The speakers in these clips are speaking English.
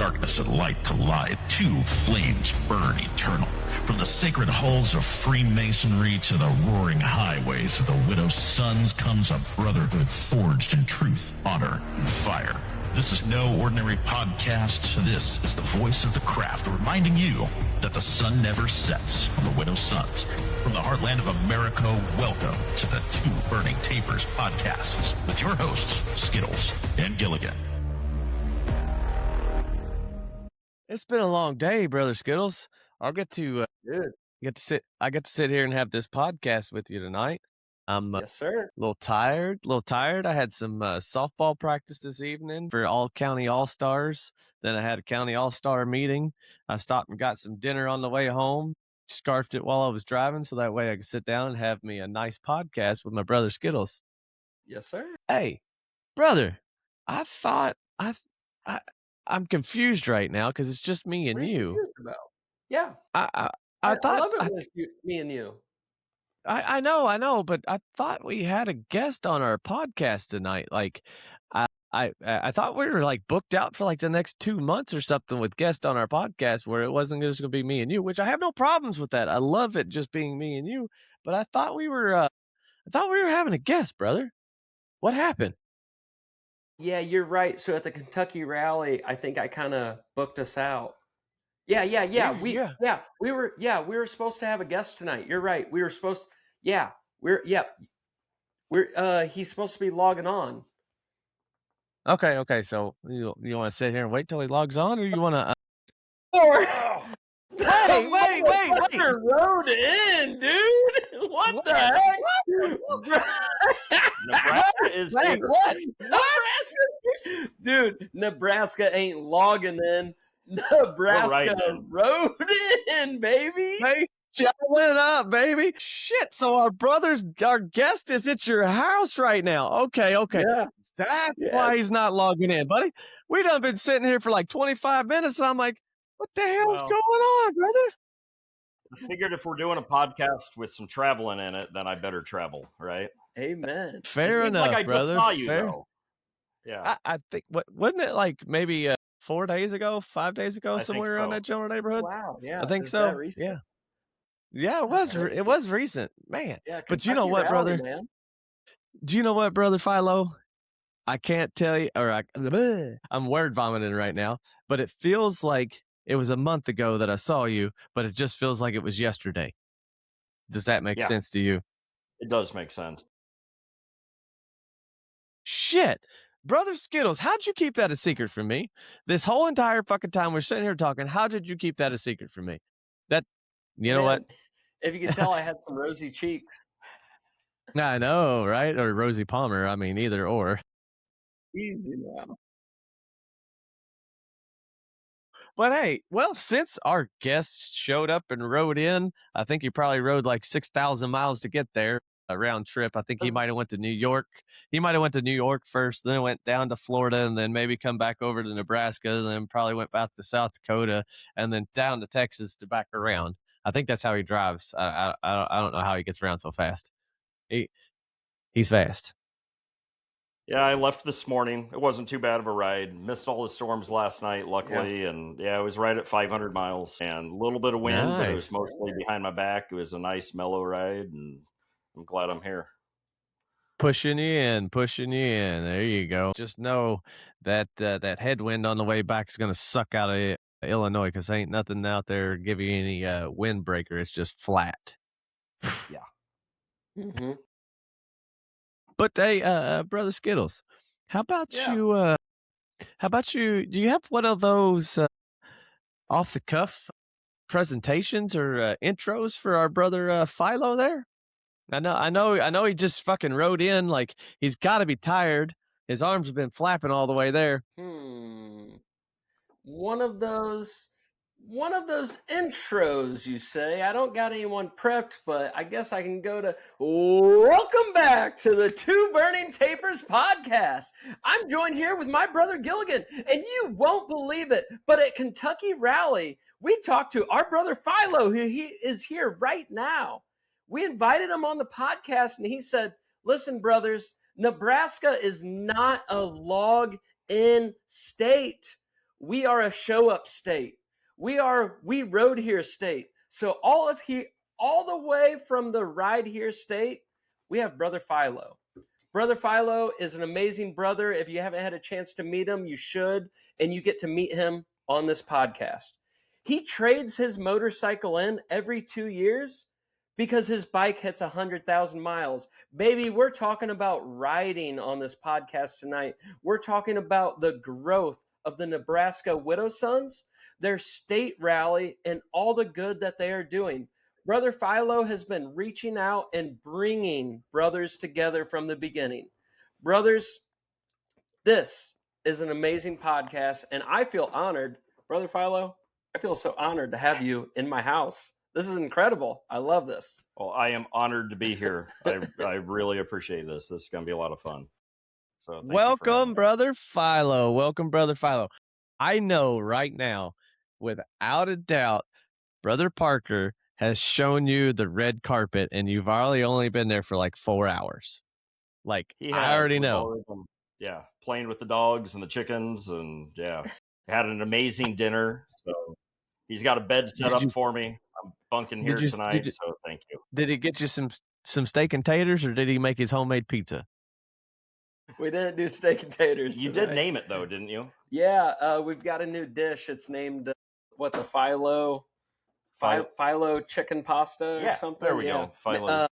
darkness and light collide. Two flames burn eternal. From the sacred halls of Freemasonry to the roaring highways of the widow's sons comes a brotherhood forged in truth, honor, and fire. This is no ordinary podcast. This is the voice of the craft, reminding you that the sun never sets on the widow's sons. From the heartland of America, welcome to the Two Burning Tapers podcasts with your hosts, Skittles and Gilligan. It's been a long day, Brother Skittles. I'll get to I get to sit here and have this podcast with you tonight. I'm Yes, sir. a little tired. I had some softball practice this evening for all county all-stars. Then I had a county all-star meeting. I stopped and got some dinner on the way home. Scarfed it while I was driving so that way I could sit down and have me a nice podcast with my brother Skittles. Yes, sir. Hey, brother, I'm confused right now because it's just me and What are you you. confused about? Yeah. I I thought love it with me and you. I know, but I thought we had a guest on our podcast tonight. Like, I thought we were like booked out for like the next 2 months or something with guests on our podcast, where it wasn't just going to be me and you, which I have no problems with that. I love it just being me and you. But I thought we were having a guest, brother. What happened? Yeah, you're right. So at the Kentucky rally, I think I kind of booked us out. Yeah. We were supposed to have a guest tonight. You're right. We were supposed. He's supposed to be logging on. Okay. So you want to sit here and wait till he logs on, or you want to? Or Hey, wait! Rode in, dude. What the heck? Nebraska is what? Nebraska, dude. Nebraska ain't logging in. Nebraska rode in, baby. Hey, showing up, baby. Shit. So our guest is at your house right now. Okay. Yeah. That's why he's not logging in, buddy. We done been sitting here for like 25 minutes, and I'm like, what the hell's going on, brother? I figured if we're doing a podcast with some traveling in it, then I better travel, right? Amen. Fair enough, like I brother. Just saw you, fair. Though. Yeah. I think wasn't it like maybe 4 days ago, 5 days ago, somewhere around that general neighborhood? Wow. Yeah. I think so. Yeah. It was recent, man. Yeah, but you know what, brother? Man. Do you know what, brother Philo? I can't tell you, I'm word vomiting right now, but it feels like it was a month ago that I saw you, but it just feels like it was yesterday. Does that make sense to you? It does make sense. Shit. Brother Skittles, how'd you keep that a secret from me? This whole entire fucking time we're sitting here talking, how did you keep that a secret from me? Know what? If you could tell, I had some rosy cheeks. I know, right? Or Rosie Palmer. I mean, either or. Easy now. But hey, well, since our guest showed up and rode in, I think he probably rode like 6,000 miles to get there, a round trip. I think he might have went to New York. He might have went to New York first, then went down to Florida, and then maybe come back over to Nebraska, and then probably went back to South Dakota, and then down to Texas to back around. I think that's how he drives. I don't know how he gets around so fast. He's fast. Yeah, I left this morning. It wasn't too bad of a ride. Missed all the storms last night, luckily, and I was right at 500 miles and a little bit of wind, but it was mostly behind my back. It was a nice, mellow ride, and I'm glad I'm here. Pushing you in. There you go. Just know that that headwind on the way back is going to suck out of Illinois, because ain't nothing out there give you any windbreaker. It's just flat. Yeah. Mm-hmm. But hey, brother Skittles, how about you? Do you have one of those off the cuff presentations or intros for our brother Philo there? I know. He just fucking rode in. Like, he's got to be tired. His arms have been flapping all the way there. One of those intros, you say? I don't got anyone prepped, but I guess I can go to welcome back to the Two Burning Tapers podcast. I'm joined here with my brother Gilligan, and you won't believe it, but at Kentucky Rally, we talked to our brother Philo, who he is here right now. We invited him on the podcast, and he said, listen, brothers, Nebraska is not a log-in state. we are a show up state. We rode here state. So all the way from the ride here state, we have Brother Philo. Brother Philo is an amazing brother. If you haven't had a chance to meet him, you should, and you get to meet him on this podcast. He trades his motorcycle in every 2 years because his bike hits 100,000 miles. Baby, we're talking about riding on this podcast tonight. We're talking about the growth of the Nebraska Widow Sons, their state rally, and all the good that they are doing. Brother Philo has been reaching out and bringing brothers together from the beginning. Brothers, this is an amazing podcast, and I feel honored. Brother Philo, I feel so honored to have you in my house. This is incredible. I love this. Well, I am honored to be here. I really appreciate this. This is going to be a lot of fun. So welcome, Brother Philo. Welcome, Brother Philo. I know right now, without a doubt, Brother Parker has shown you the red carpet, and you've only been there for like 4 hours. Like, I already know. Yeah, playing with the dogs and the chickens, and had an amazing dinner. So he's got a bed set up for me. I'm bunking here tonight, so thank you. Did he get you some steak and taters, or did he make his homemade pizza? We didn't do steak and taters. You did name it though, didn't you? Yeah, we've got a new dish. It's named the Philo chicken pasta or something. There we go. Philo.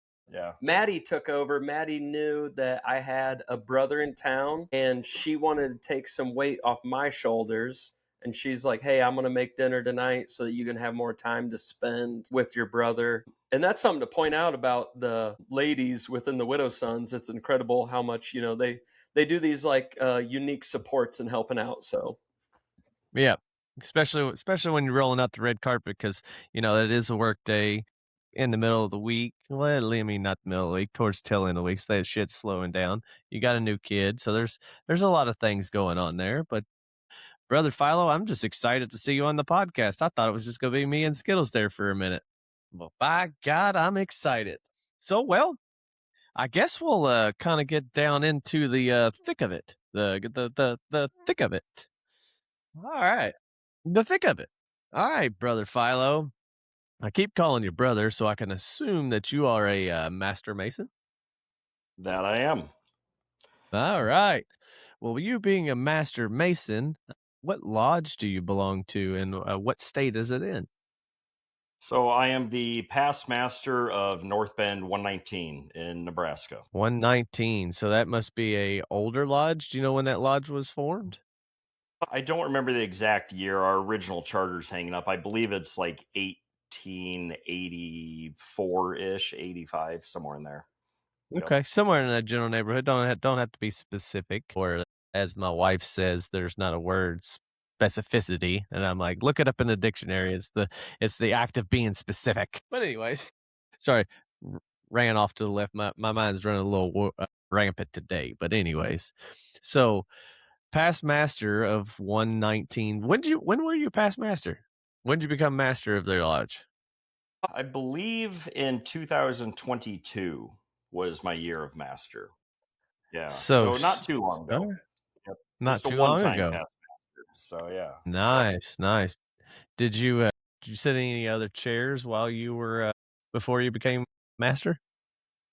Maddie took over. Maddie knew that I had a brother in town, and she wanted to take some weight off my shoulders. And she's like, hey, I'm going to make dinner tonight so that you can have more time to spend with your brother. And that's something to point out about the ladies within the Widow Sons. It's incredible how much, they do these like unique supports and helping out. So, yeah, especially when you're rolling out the red carpet, because, it is a work day in the middle of the week. Well, I mean, not the middle of the week, towards the tail end of the week. So that shit's slowing down. You got a new kid. So there's a lot of things going on there. But Brother Philo, I'm just excited to see you on the podcast. I thought it was just going to be me and Skittles there for a minute. Well, by God, I'm excited. So, well, I guess we'll kind of get down into the thick of it. The thick of it. All right. The thick of it. All right, Brother Philo. I keep calling you brother, so I can assume that you are a master mason. That I am. All right. Well, you being a master mason, what lodge do you belong to, and what state is it in? So I am the past master of North Bend 119 in Nebraska. 119. So that must be a older lodge. Do you know when that lodge was formed? I don't remember the exact year. Our original charter's hanging up. I believe it's like 1884-ish, 85, somewhere in there. Okay, somewhere in that general neighborhood. Don't have to be specific. Or, as my wife says, there's not a word specificity, and I'm like, look it up in the dictionary. It's the act of being specific. But anyways, sorry, ran off to the left. My mind's running a little rampant today. But anyways, so past master of 119. When were you past master? When did you become master of their lodge? I believe in 2022 was my year of master. Yeah. So not too long ago. Yep. Not too long ago. Master, so yeah. Nice. Did you sit in any other chairs while you were before you became master?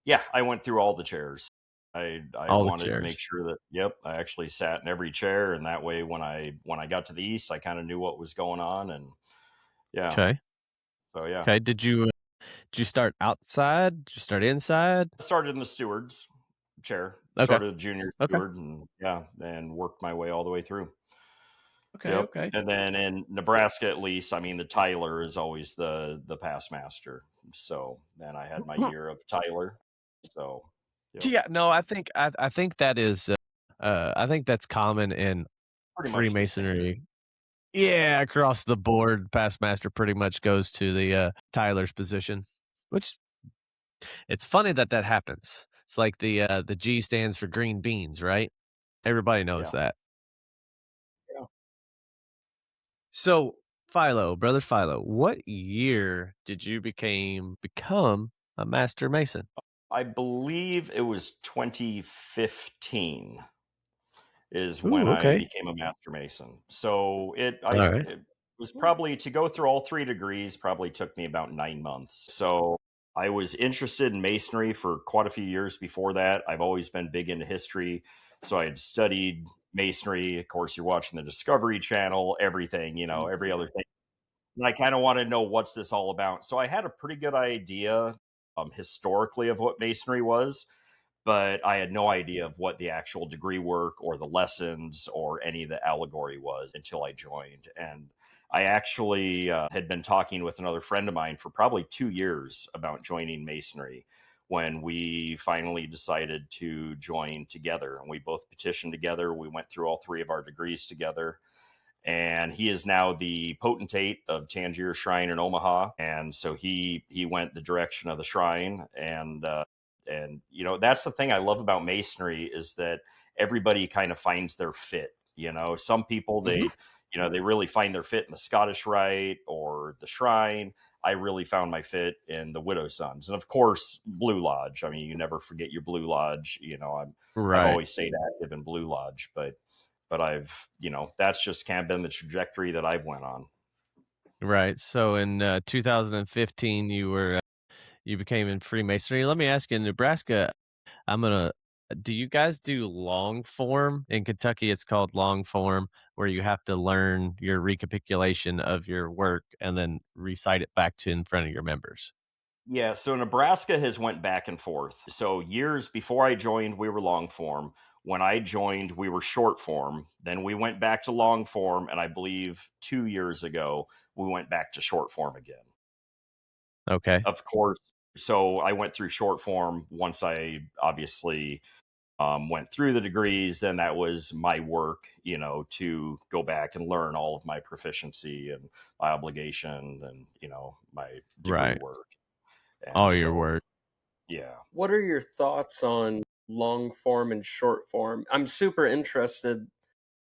Yeah, I went through all the chairs. I wanted to make sure that I actually sat in every chair, and that way when I got to the east, I kind of knew what was going on, and Okay. So yeah. Okay. Did you start outside? Did you start inside? I started in the steward's chair. Okay. Started junior steward, and worked my way all the way through. Okay. And then in Nebraska, at least, I mean, the Tyler is always the past master. So then I had my year of Tyler. So yeah, no, I think that is I think that's common in Freemasonry. Yeah, across the board, past master pretty much goes to the Tyler's position, which it's funny that happens. It's like the G stands for green beans, right? Everybody knows that. Yeah. So, Brother Philo, what year did you become a master mason? I believe it was 2015. is when Ooh, I okay. became a master mason. So All right. it was probably to go through all 3 degrees probably took me about 9 months. So I was interested in masonry for quite a few years before that. I've always been big into history. So I had studied masonry. Of course, you're watching the Discovery Channel, everything, every other thing. And I kind of wanted to know what's this all about. So I had a pretty good idea historically of what masonry was, but I had no idea of what the actual degree work or the lessons or any of the allegory was until I joined. And I actually had been talking with another friend of mine for probably 2 years about joining Masonry when we finally decided to join together. And we both petitioned together. We went through all 3 of our degrees together, and he is now the potentate of Tangier Shrine in Omaha. And so he went the direction of the shrine, and that's the thing I love about masonry is that everybody kind of finds their fit. Some people Hmm. they really find their fit in the Scottish Rite or the shrine. I really found my fit in the Widow Sons, and of course Blue Lodge. I mean, you never forget your Blue Lodge. I've Right. always stayed active in Blue Lodge, but I've, that's just kind of been the trajectory that I've went on. Right. So in 2015, you became in Freemasonry. Let me ask you, in Nebraska, I'm gonna. Do you guys do long form? In Kentucky, it's called long form, where you have to learn your recapitulation of your work and then recite it back to in front of your members. Yeah, so Nebraska has went back and forth. So years before I joined, we were long form. When I joined, we were short form. Then we went back to long form, and I believe 2 years ago we went back to short form again. Okay. Of course, so I went through short form once I obviously went through the degrees. Then that was my work, to go back and learn all of my proficiency and my obligation and my degree Right. work. And All your so, work. yeah. What are your thoughts on long form and short form? I'm super interested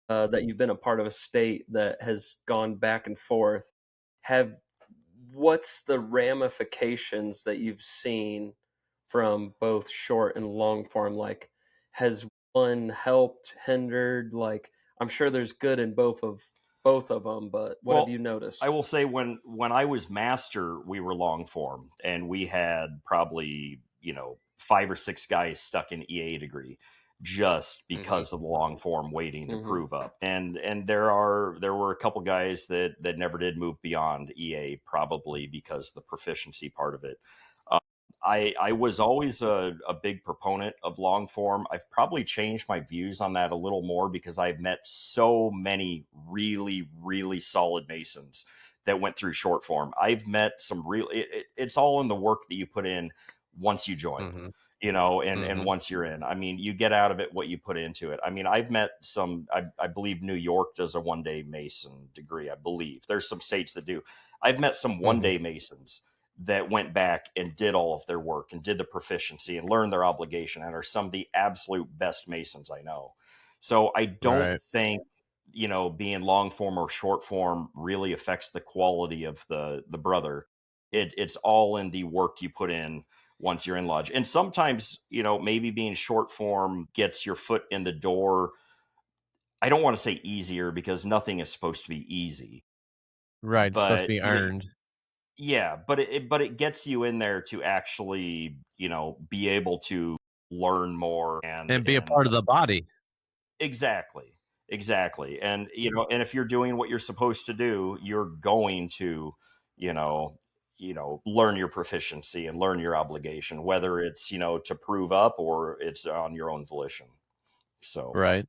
that you've been a part of a state that has gone back and forth. Have What's the ramifications that you've seen from both short and long form? Like, has one helped, hindered? Like, I'm sure there's good in both of them, but what have Well, you I noticed? will say when I was master, we were long form, and we had probably 5 or 6 guys stuck in EA degree just Hmm. because of the long form waiting to Hmm. prove up. And there were a couple guys that never did move beyond EA, probably because of the proficiency part of it. I was always a big proponent of long form. I've probably changed my views on that a little more because I've met so many really, really solid Masons that went through short form. I've met some real, it's all in the work that you put in once you join, Hmm. and Hmm. once you're in. I mean, you get out of it what you put into it. I mean, I've met I believe New York does a 1 day Mason degree. I believe there's some states that do. I've met some one Hmm. day Masons that went back and did all of their work and did the proficiency and learned their obligation and are some of the absolute best masons I know. So I don't Right. think being long form or short form really affects the quality of the brother. It's all in the work you put in once you're in lodge. And sometimes maybe being short form gets your foot in the door. I don't want to say easier because nothing is supposed to be easy, Right. It's supposed to but be earned yeah, but it gets you in there to actually, be able to learn more and and be a part of the body. exactly. Exactly. And and if you're doing what you're supposed to do, you're going to, you know, learn your proficiency and learn your obligation, whether it's, to prove up or it's on your own volition. So, Right.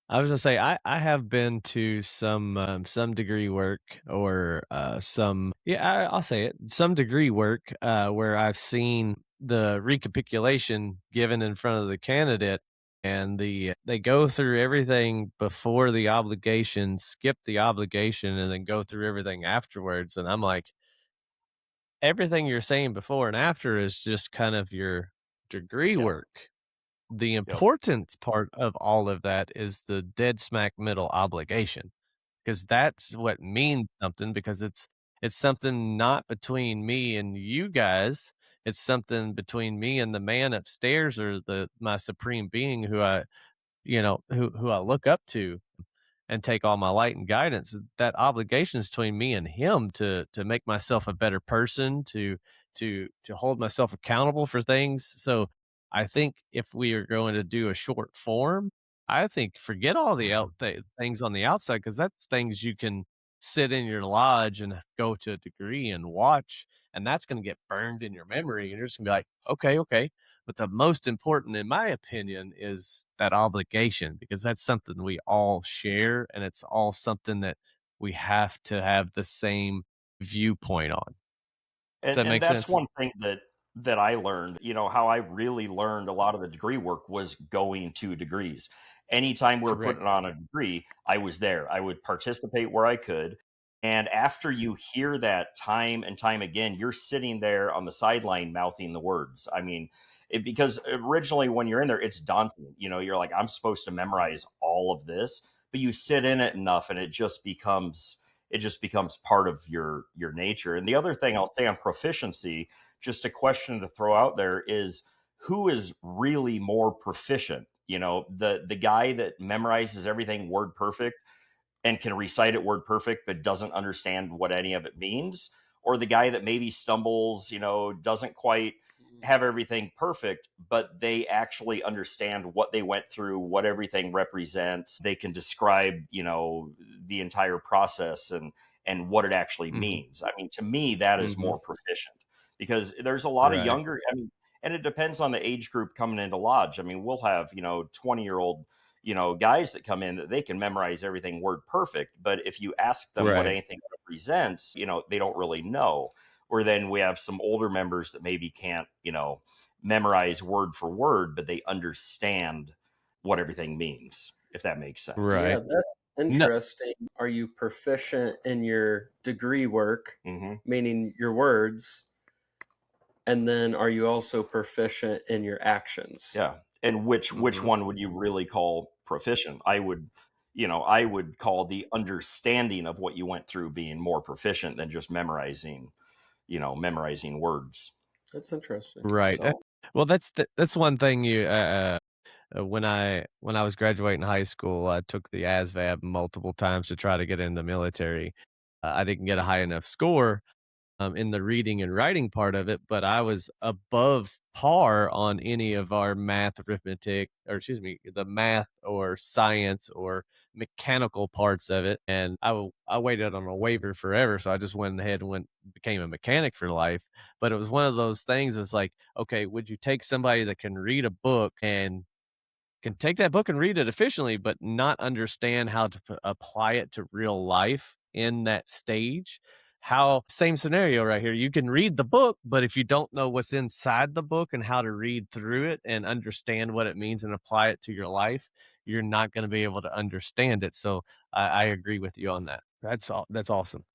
I was gonna say I have been to some degree work or I'll say it, some degree work where I've seen the recapitulation given in front of the candidate, and they go through everything before the obligation, skip the obligation, and then go through everything afterwards. And I'm like, everything you're saying before and after is just kind of your degree yep, work. The yep, important part of all of that is the dead smack middle obligation, because that's what means something, because it's something not between me and you guys. It's something between me and the man upstairs, or the my supreme being, who who I look up to and take all my light and guidance. That obligation is between me and him to make myself a better person, to hold myself accountable for things. So I think if we are going to do a short form, I think forget all the things on the outside, because that's things you can sit in your lodge and go to a degree and watch, and that's going to get burned in your memory, and you're just gonna be like, okay, okay. But the most important, in my opinion, is that obligation, because that's something we all share, and it's all something that we have to have the same viewpoint on. Does that And make that's sense? one thing that I learned, how I really learned a lot of the degree work was going to degrees. Anytime we were Correct. putting on a degree, I was there. I would participate where I could. And after you hear that time and time again, you're sitting there on the sideline mouthing the words. I mean, because originally when you're in there, it's daunting. You're like, I'm supposed to memorize all of this, but you sit in it enough and it just becomes part of your nature. And the other thing I'll say on proficiency, just a question to throw out there, is who is really more proficient? The guy that memorizes everything word perfect and can recite it word perfect but doesn't understand what any of it means, or the guy that maybe stumbles, doesn't quite have everything perfect, but they actually understand what they went through, what everything represents. They can describe, the entire process and what it actually Mhm, means. I mean, to me, that is mhm. more proficient, because there's a lot of Right, younger, I mean, and it depends on the age group coming into lodge. I mean, we'll have, 20-year-old, guys that come in that they can memorize everything word perfect. But if you ask them what right. anything represents, they don't really know. Or then we have some older members that maybe can't, memorize word for word, but they understand what everything means, if that makes sense. Yeah, Right. that's No, interesting. Are you proficient in your degree work, Hmm. meaning your words? And then are you also proficient in your actions? Yeah. And which mhm. one would you really call proficient? I would call the understanding of what you went through being more proficient than just memorizing words. That's interesting. Right. So, Well, that's one thing when I was graduating high school, I took the ASVAB multiple times to try to get in the military. I didn't get a high enough score, in the reading and writing part of it, but I was above par on any of our math, arithmetic, or excuse me, the math or science or mechanical parts of it. And I waited on a waiver forever, so I just went ahead and became a mechanic for life. But it was one of those things. It's like, okay, would you take somebody that can read a book and can take that book and read it efficiently, but not understand how to apply it to real life in that stage? How same scenario right here. You can read the book, but if you don't know what's inside the book and how to read through it and understand what it means and apply it to your life, you're not going to be able to understand it. So I agree with you on that. That's awesome.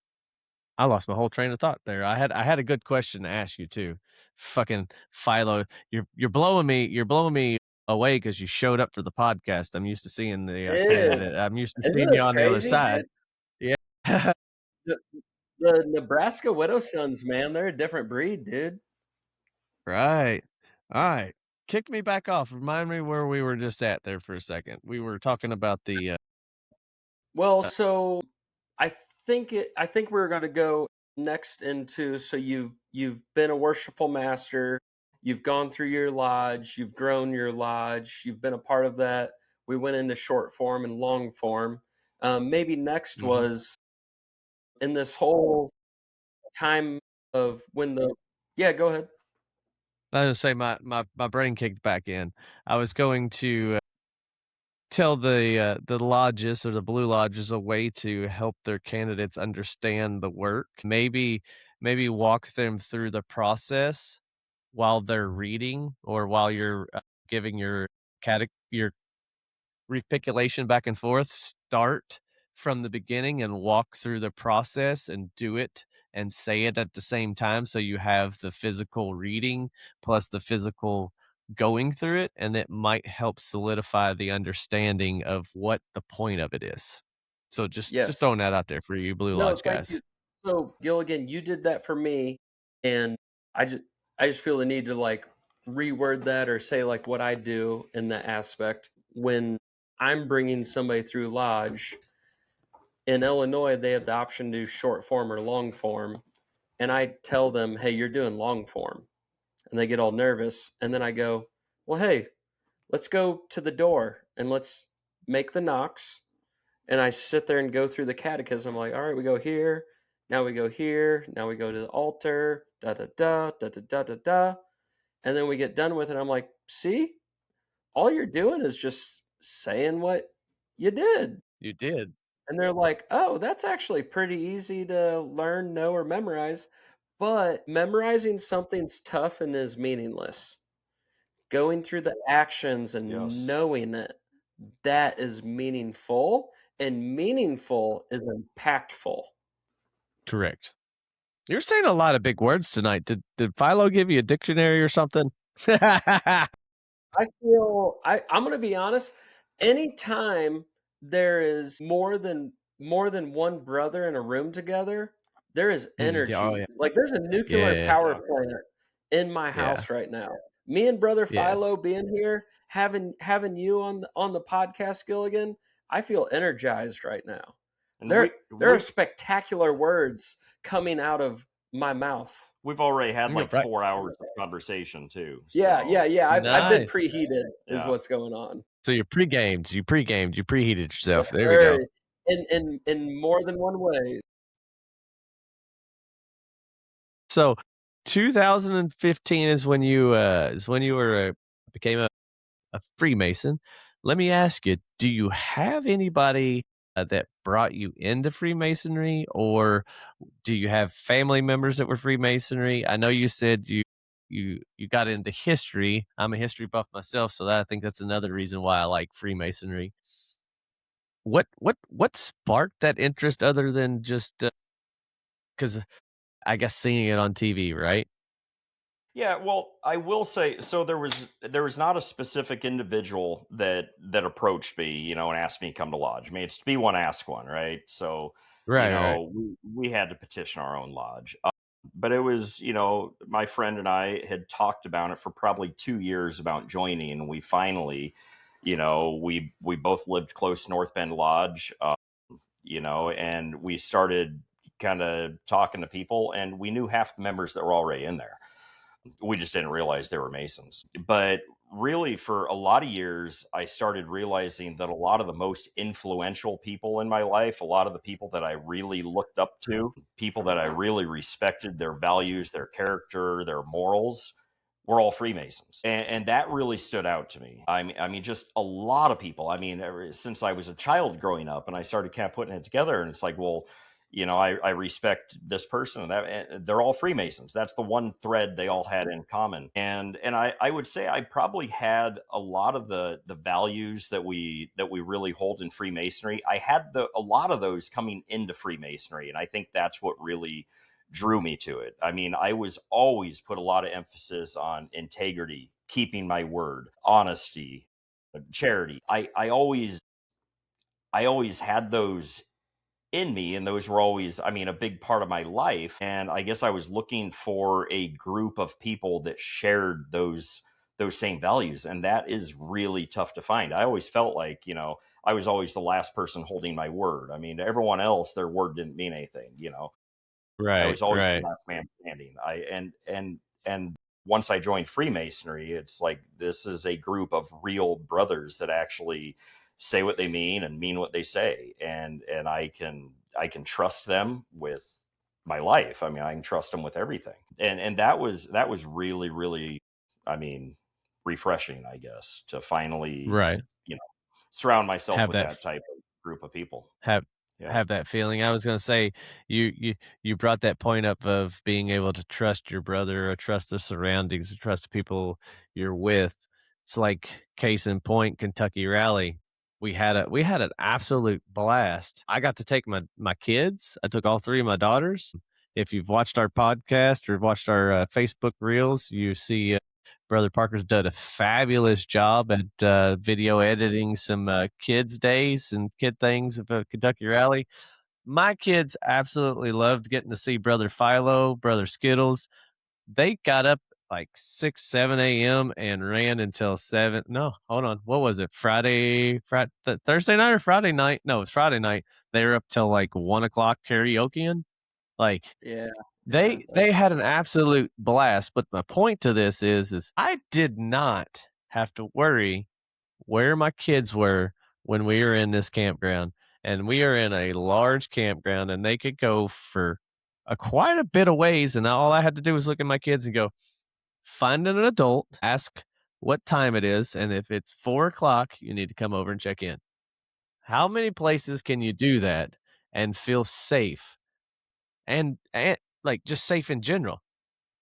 I lost my whole train of thought there. I had a good question to ask you too. Fucking Philo, you're blowing me. You're blowing me away because you showed up for the podcast. I'm used to seeing the dude, candidate. I'm used to isn't seeing you this on the other crazy, side. dude? Yeah. The, the Nebraska Widow Sons, man, they're a different breed, dude. Right. All right. Kick me back off. Remind me where we were just at there for a second. We were talking about the. Well, Uh, so I think we're going to go next into, so you've been a worshipful master, you've gone through your lodge, you've grown your lodge, you've been a part of that. We went into short form and long form. Maybe next mhm. was in this whole time of when the yeah, go ahead. I was gonna say my brain kicked back in. I was going to tell the lodges or the blue lodges a way to help their candidates understand the work. Maybe walk them through the process while they're reading or while you're giving your repiculation back and forth. Start from the beginning and walk through the process and do it and say it at the same time, so you have the physical reading plus the physical going through it, and it might help solidify the understanding of what the point of it is. So just Yes. throwing that out there for you Blue No, Lodge thank you. guys. So, Gilligan, you did that for me, and I just I just feel the need to like reword that or say like what I do in that aspect when I'm bringing somebody through Lodge. In Illinois, they have the option to do short form or long form. And I tell them, hey, you're doing long form. And they get all nervous. And then I go, well, hey, let's go to the door and let's make the knocks. And I sit there and go through the catechism. I'm like, all right, we go here. Now we go here. Now we go to the altar. Da da da da da da da da. And then we get done with it. I'm like, see, all you're doing is just saying what you did. You did. And they're like, oh, that's actually pretty easy to learn, know, or memorize. But memorizing something's tough and is meaningless. Going through the actions and knowing it, that is meaningful, and meaningful is impactful. Correct. You're saying a lot of big words tonight. Did Philo give you a dictionary or something? I feel I'm going to be honest. Anytime there is more than one brother in a room together, there is energy. Like there's a nuclear power plant in my house right now. Me and brother Philo being here, having you on the podcast, Gilligan, I feel energized right now. And there are spectacular words coming out of my mouth. We've already had like 4 hours of conversation too. So. Yeah. I've been preheated is what's going on. So you're pre-gamed. You preheated yourself. There we go. In more than one way. So 2015 is when you became a Freemason. Let me ask you, do you have anybody that brought you into Freemasonry, or do you have family members that were Freemasonry? I know you said you got into history. I'm a history buff myself, so I think that's another reason why I like Freemasonry. What sparked that interest other than just because I guess seeing it on TV, right? Yeah, well, I will say, so there was not a specific individual that approached me, and asked me to come to Lodge. I mean, it's be one, ask one, right? So, right. We had to petition our own Lodge. But it was, my friend and I had talked about it for probably 2 years about joining, and we finally, we both lived close to North Bend Lodge, and we started kind of talking to people, and we knew half the members that were already in there. We just didn't realize they were Masons. But really, for a lot of years, I started realizing that a lot of the most influential people in my life, a lot of the people that I really looked up to, people that I really respected, their values, their character, their morals, were all Freemasons. And that really stood out to me. I mean, just a lot of people. I mean, since I was a child growing up, and I started kind of putting it together, and it's like, well, I respect this person, and that they're all Freemasons. That's the one thread they all had in common. And I would say I probably had a lot of the values that we really hold in Freemasonry. I had a lot of those coming into Freemasonry, and I think that's what really drew me to it. I mean, I was always put a lot of emphasis on integrity, keeping my word, honesty, charity. I always had those in me, and those were always, I mean, a big part of my life. And I guess I was looking for a group of people that shared those same values, and that is really tough to find. I always felt like, I was always the last person holding my word. I mean, everyone else, their word didn't mean anything, Right. I was always the last man standing. And once I joined Freemasonry, it's like, this is a group of real brothers that actually say what they mean and mean what they say. And I can trust them with my life. I mean, I can trust them with everything. And that was really, really, I mean, refreshing, I guess, to finally, surround myself with that type of group of people. Have that feeling. I was going to say, you brought that point up of being able to trust your brother, or trust the surroundings, or trust the people you're with. It's like, case in point, Kentucky Rally. We had an absolute blast. I got to take my kids. I took all three of my daughters. If you've watched our podcast or watched our Facebook reels, you see Brother Parker's done a fabulous job at video editing some kids' days and kid things of Kentucky Rally. My kids absolutely loved getting to see Brother Philo, Brother Skittles. They got up like 6, 7 a.m. and ran until 7. No, hold on. What was it? Thursday night or Friday night? No, it's Friday night. They were up till like 1 o'clock karaokeing. Like, Yeah. they had an absolute blast. But my point to this is I did not have to worry where my kids were when we were in this campground. And we are in a large campground, and they could go for quite a bit of ways. And all I had to do was look at my kids and go, find an adult, ask what time it is, and if it's 4 o'clock, you need to come over and check in. How many places can you do that and feel safe? And like just safe in general.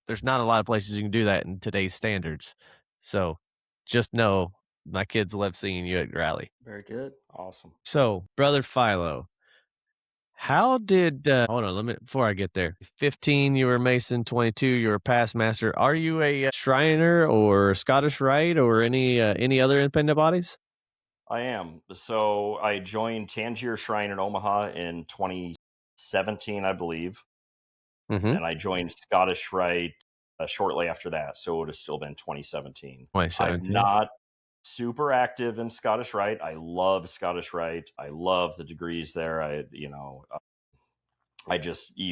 There's not a lot of places you can do that in today's standards. So just know my kids love seeing you at rally. Very good. Awesome. So, Brother Philo, how did hold on, before I get there. 15 you were Mason, 22 you were past master. Are you a Shriner or Scottish Rite or any other independent bodies? I am. So I joined Tangier Shrine in Omaha in 2017, I believe. Mm-hmm. And I joined Scottish Rite shortly after that. So it would have still been 2017. I'm not super active in Scottish Rite. I love Scottish Rite. I love the degrees there. You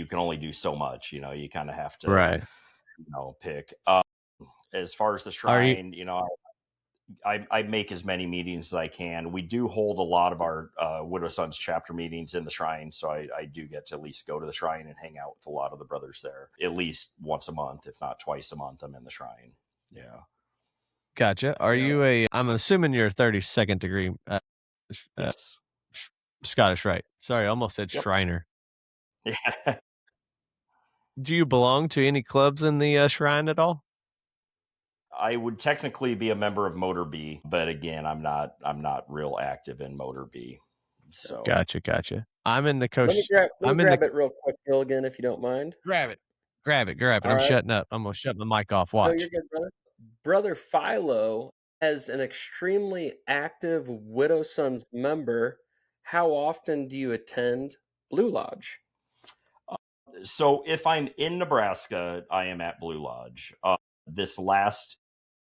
can only do so much, you kind of have to, pick. As far as the shrine, I make as many meetings as I can. We do hold a lot of our Widow Sons chapter meetings in the shrine, so I do get to at least go to the shrine and hang out with a lot of the brothers there. At least once a month, if not twice a month, I'm in the shrine. Yeah. Gotcha. Are you I'm assuming you're a 32nd degree yes. Scottish Rite. Sorry, I almost said Shriner. Yeah. Do you belong to any clubs in the shrine at all? I would technically be a member of Motor B, but again, I'm not real active in Motor B. So Gotcha. I'm in the coach. Let me grab it real quick, Gilligan, if you don't mind. Grab it. I'm shutting up. I'm gonna shut the mic off. Watch. No, you're good, brother. Brother Philo, as an extremely active Widow Sons member, how often do you attend Blue Lodge? So if I'm in Nebraska, I am at Blue Lodge. This last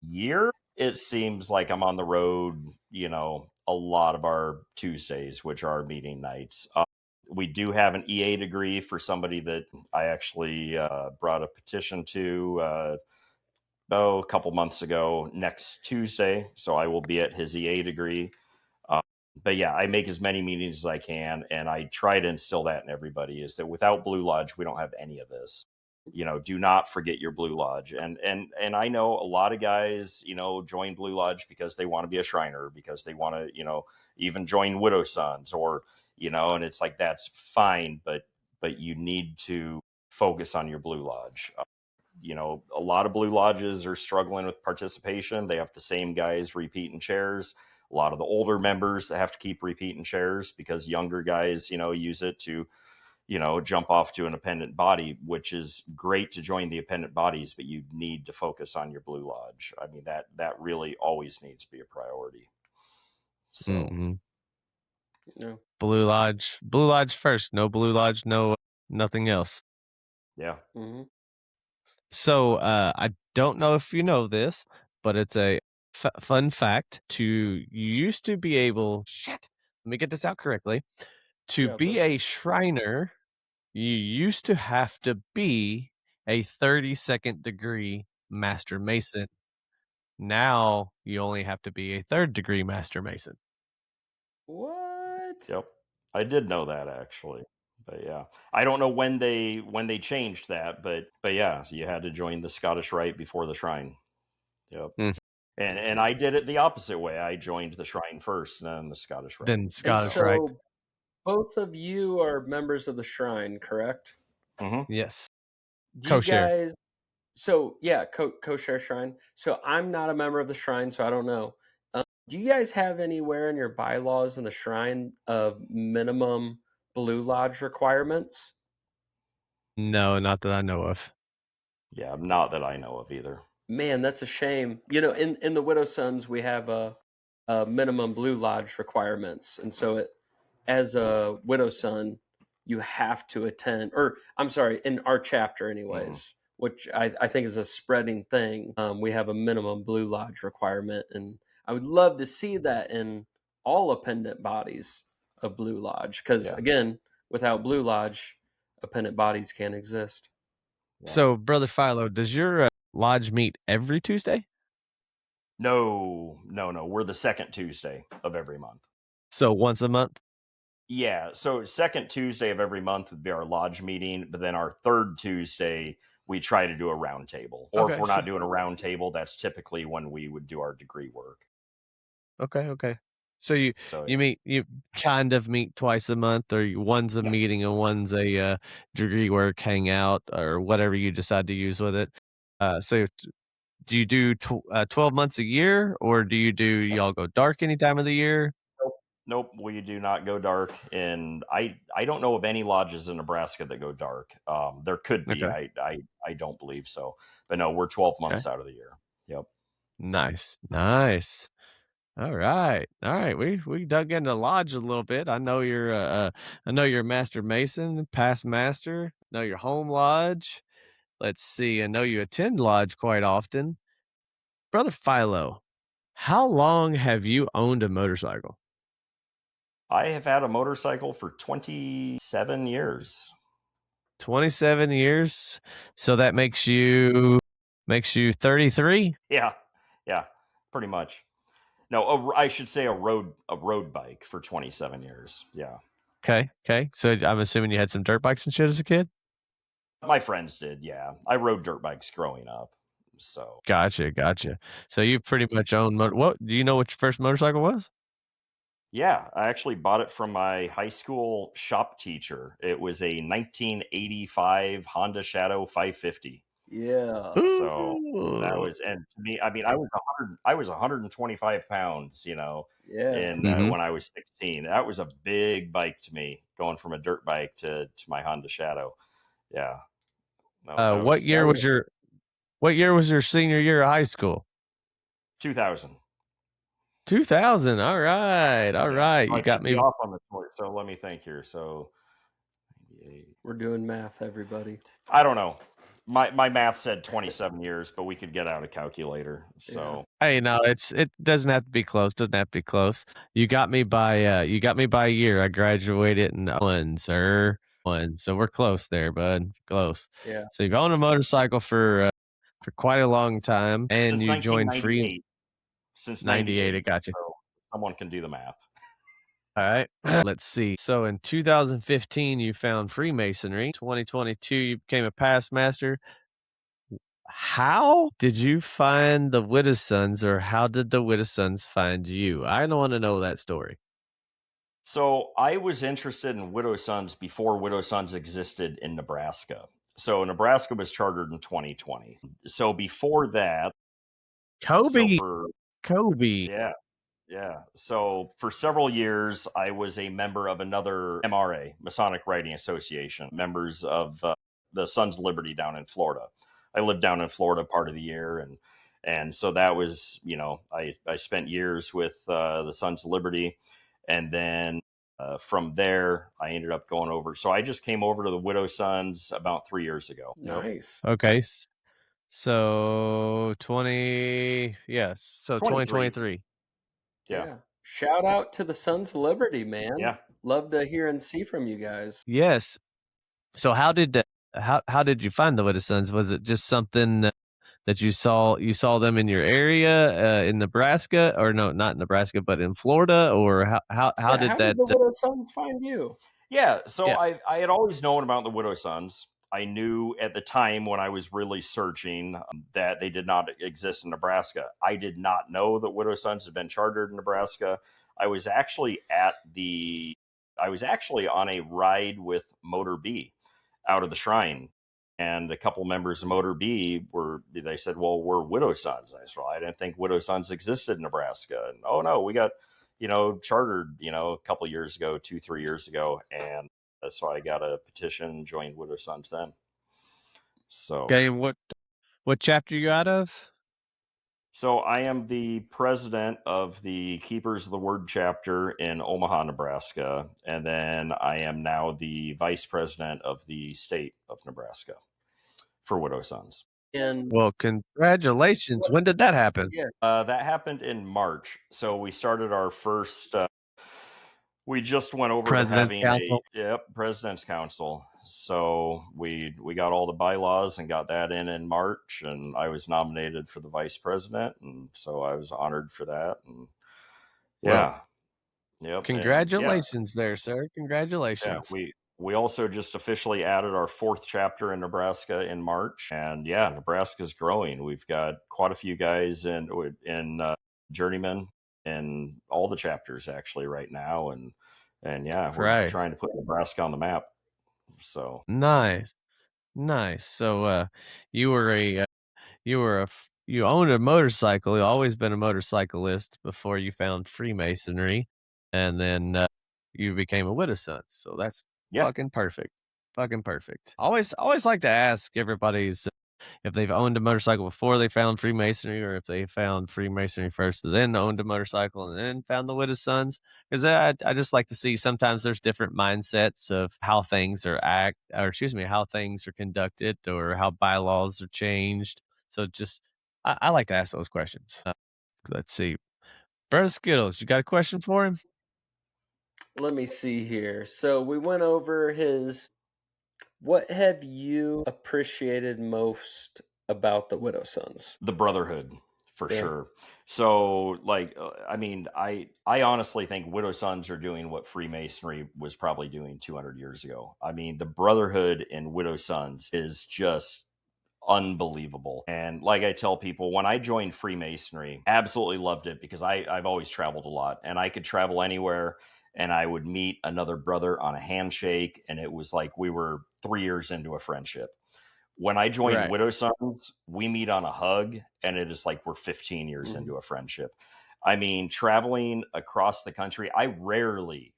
year, it seems like I'm on the road, a lot of our Tuesdays, which are meeting nights. We do have an EA degree for somebody that I actually brought a petition to a couple months ago next Tuesday. So I will be at his EA degree. But yeah, I make as many meetings as I can, and I try to instill that in everybody, is that without Blue Lodge, we don't have any of this. Do not forget your Blue Lodge. And I know a lot of guys, join Blue Lodge because they want to be a Shriner, because they want to, even join Widow Sons, or, and it's like, that's fine, but you need to focus on your Blue Lodge. A lot of Blue Lodges are struggling with participation. They have the same guys repeating chairs. A lot of the older members that have to keep repeating chairs because younger guys, use it to, jump off to an appendant body, which is great to join the appendant bodies, but you need to focus on your Blue Lodge. I mean, that really always needs to be a priority. So, No. Blue Lodge first. No Blue Lodge, no nothing else. Yeah. Mm-hmm. So I don't know if you know this, but it's a fun fact. You used to be able. Shit. Let me get this out correctly. To be a Shriner, you used to have to be a 32nd degree Master Mason. Now you only have to be a 3rd degree Master Mason. What? Yep. I did know that, actually. But yeah, I don't know when they changed that, but yeah, so you had to join the Scottish Rite before the Shrine. Yep. And I did it the opposite way. I joined the Shrine first, and then the Scottish Rite. Then Scottish Rite. So both of you are members of the Shrine, correct? Mm-hmm. Yes. Co-share. So yeah, co-share Shrine. So I'm not a member of the Shrine, so I don't know. Do you guys have anywhere in your bylaws in the Shrine of minimum Blue Lodge requirements? No, not that I know of. Yeah, not that I know of either. Man, that's a shame. In the Widow Sons, we have a minimum Blue Lodge requirements, and so as a Widow Son, you have to attend. Or I'm sorry, in our chapter, anyways, which I think is a spreading thing. We have a minimum Blue Lodge requirement, and I would love to see that in all appendant bodies of Blue Lodge, because again, without Blue Lodge, appendant bodies can't exist. Yeah. So, Brother Philo, does your lodge meet every Tuesday? No. We're the second Tuesday of every month. So once a month? Yeah. So second Tuesday of every month would be our lodge meeting, but then our third Tuesday we try to do a round table. Or if we're not doing a round table, that's typically when we would do our degree work. Okay. So you kind of meet twice a month, or one's a meeting and one's a degree work hangout, or whatever you decide to use with it. So do you do 12 months a year, or do y'all go dark any time of the year? Nope, we do not go dark, and I don't know of any lodges in Nebraska that go dark. There could be. Okay. I don't believe so, but no, we're 12 months out of the year. Yep. Nice. All right. We dug into lodge a little bit. I know you're a master mason, past master. Know your home lodge. Let's see. I know you attend lodge quite often. Brother Philo, how long have you owned a motorcycle? I have had a motorcycle for 27 years. 27 years. So that makes you 33? Yeah, pretty much. No, I should say a road bike for 27 years. Yeah. Okay. So I'm assuming you had some dirt bikes and shit as a kid? My friends did, yeah. I rode dirt bikes growing up. So Gotcha. So you pretty much own what do you know what your first motorcycle was? yeah, I actually bought it from my high school shop teacher. It was a 1985 Honda Shadow 550. Yeah. So that was, and to me, I mean, I was 125 pounds, when I was 16. That was a big bike to me, going from a dirt bike to my Honda Shadow. Yeah. No, what year was your senior year of high school? 2000. 2000. All right. So you got me off on the court. So let me think here. So we're doing math, everybody. I don't know. My math said 27 years, but we could get out a calculator. So hey, no, it doesn't have to be close. You got me by a year. I graduated in 01, sir. So we're close there, bud. Close. Yeah. So you've owned a motorcycle for quite a long time, and since you joined free since 98. I got you. So someone can do the math. All right. Let's see. So in 2015, you found Freemasonry. 2022, you became a past master. How did you find the Widow Sons, or how did the Widow Sons find you? I don't want to know that story. So I was interested in Widow Sons before Widow Sons existed in Nebraska. So Nebraska was chartered in 2020. So before that, Kobe. Yeah. So for several years, I was a member of another MRA, Masonic Writing Association, members of the Sons of Liberty down in Florida. I lived down in Florida part of the year, and so that was, I spent years with the Sons of Liberty, and then from there I ended up going over. So I just came over to the Widow Sons about 3 years ago. Nice. Okay. So 2023. Yeah. Shout out to the Sons of Liberty, man. Yeah. Love to hear and see from you guys. Yes. So how did you find the Widow Sons? Was it just something that you saw them in your area in Nebraska, or no, not Nebraska, but in Florida, or how did the Widow Sons find you? Yeah. So I had always known about the Widow Sons. I knew at the time when I was really searching that they did not exist in Nebraska. I did not know that Widow Sons had been chartered in Nebraska. I was actually on a ride with Motor B out of the shrine, and a couple members of Motor B they said, well, we're Widow Sons. I said, well, I didn't think Widow Sons existed in Nebraska. And oh no, we got, chartered, a couple years ago, 2-3 years ago. And so I got a petition, joined Widow Sons then. So okay, what chapter you out of? So I am the president of the Keepers of the Word chapter in Omaha, Nebraska, and then I am now the vice president of the state of Nebraska for Widow Sons. And well, congratulations. When did that happen? yeah, That happened in March. So we started our first. We just went over President's to having Council. President's Council. So we got all the bylaws and got that in March, and I was nominated for the vice president, and so I was honored for that. And yeah, yep. Congratulations there, sir. Yeah, Congratulations. we also just officially added our 4th chapter in Nebraska in March, and yeah, Nebraska's growing. We've got quite a few guys in journeyman in all the chapters actually right now, and yeah, we're trying to put Nebraska on the map. So Nice. So you were you owned a motorcycle. You always been a motorcyclist before you found Freemasonry, and then you became a widow son. So that's yeah, fucking perfect. Fucking perfect. Always like to ask everybody's if they've owned a motorcycle before they found Freemasonry, or if they found Freemasonry first, then owned a motorcycle, and then found the Widow Sons. Because I just like to see sometimes there's different mindsets of how things are how things are conducted, or how bylaws are changed. So just I like to ask those questions. Let's see, Brother Skittles, you got a question for him? let me see here. So we went over his. What have you appreciated most about the Widow Sons? the brotherhood for Yeah. sure. So like I mean, I honestly think Widow Sons are doing what Freemasonry was probably doing 200 years ago. I mean, the brotherhood in Widow Sons is just unbelievable. And like I tell people, when I joined Freemasonry, absolutely loved it because I've always traveled a lot, and I could travel anywhere, and I would meet another brother on a handshake, and it was like we were 3 years into a friendship. When I joined Right. Widow Sons, we meet on a hug, and it is like we're 15 years Mhm. into a friendship. I mean, traveling across the country, I rarely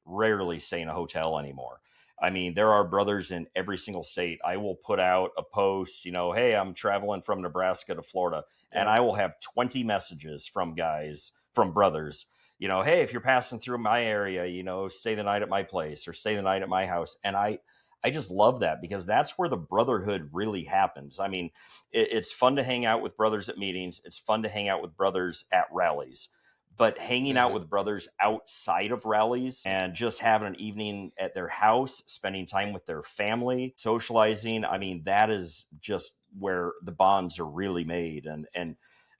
stay in a hotel anymore. I mean, there are brothers in every single state. I will put out a post, hey, I'm traveling from Nebraska to Florida, and Yeah. I will have 20 messages from brothers, hey, if you're passing through my area, stay the night at my place or stay the night at my house. And I just love that because that's where the brotherhood really happens. I mean, it's fun to hang out with brothers at meetings. It's fun to hang out with brothers at rallies, but hanging out with brothers outside of rallies and just having an evening at their house, spending time with their family, socializing. I mean, that is just where the bonds are really made. And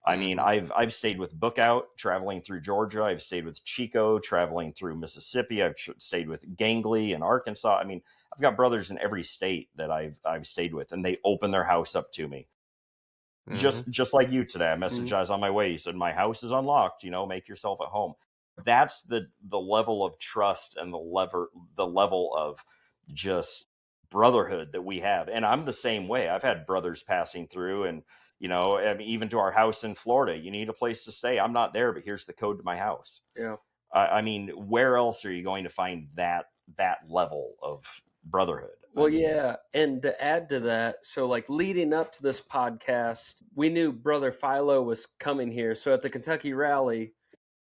I mean, I've stayed with Bookout traveling through Georgia. I've stayed with Chico traveling through Mississippi. I've stayed with Gangley in Arkansas. I mean, I've got brothers in every state that I've stayed with, and they open their house up to me. Just like you today. I messaged I was on my way. You said my house is unlocked, make yourself at home. That's the level of trust and the level of just brotherhood that we have. And I'm the same way. I've had brothers passing through, and I mean, even to our house in Florida, you need a place to stay. I'm not there, but here's the code to my house. Yeah. I mean, where else are you going to find that level of brotherhood? Well, yeah. And to add to that, so like leading up to this podcast, we knew Brother Philo was coming here. So at the Kentucky rally,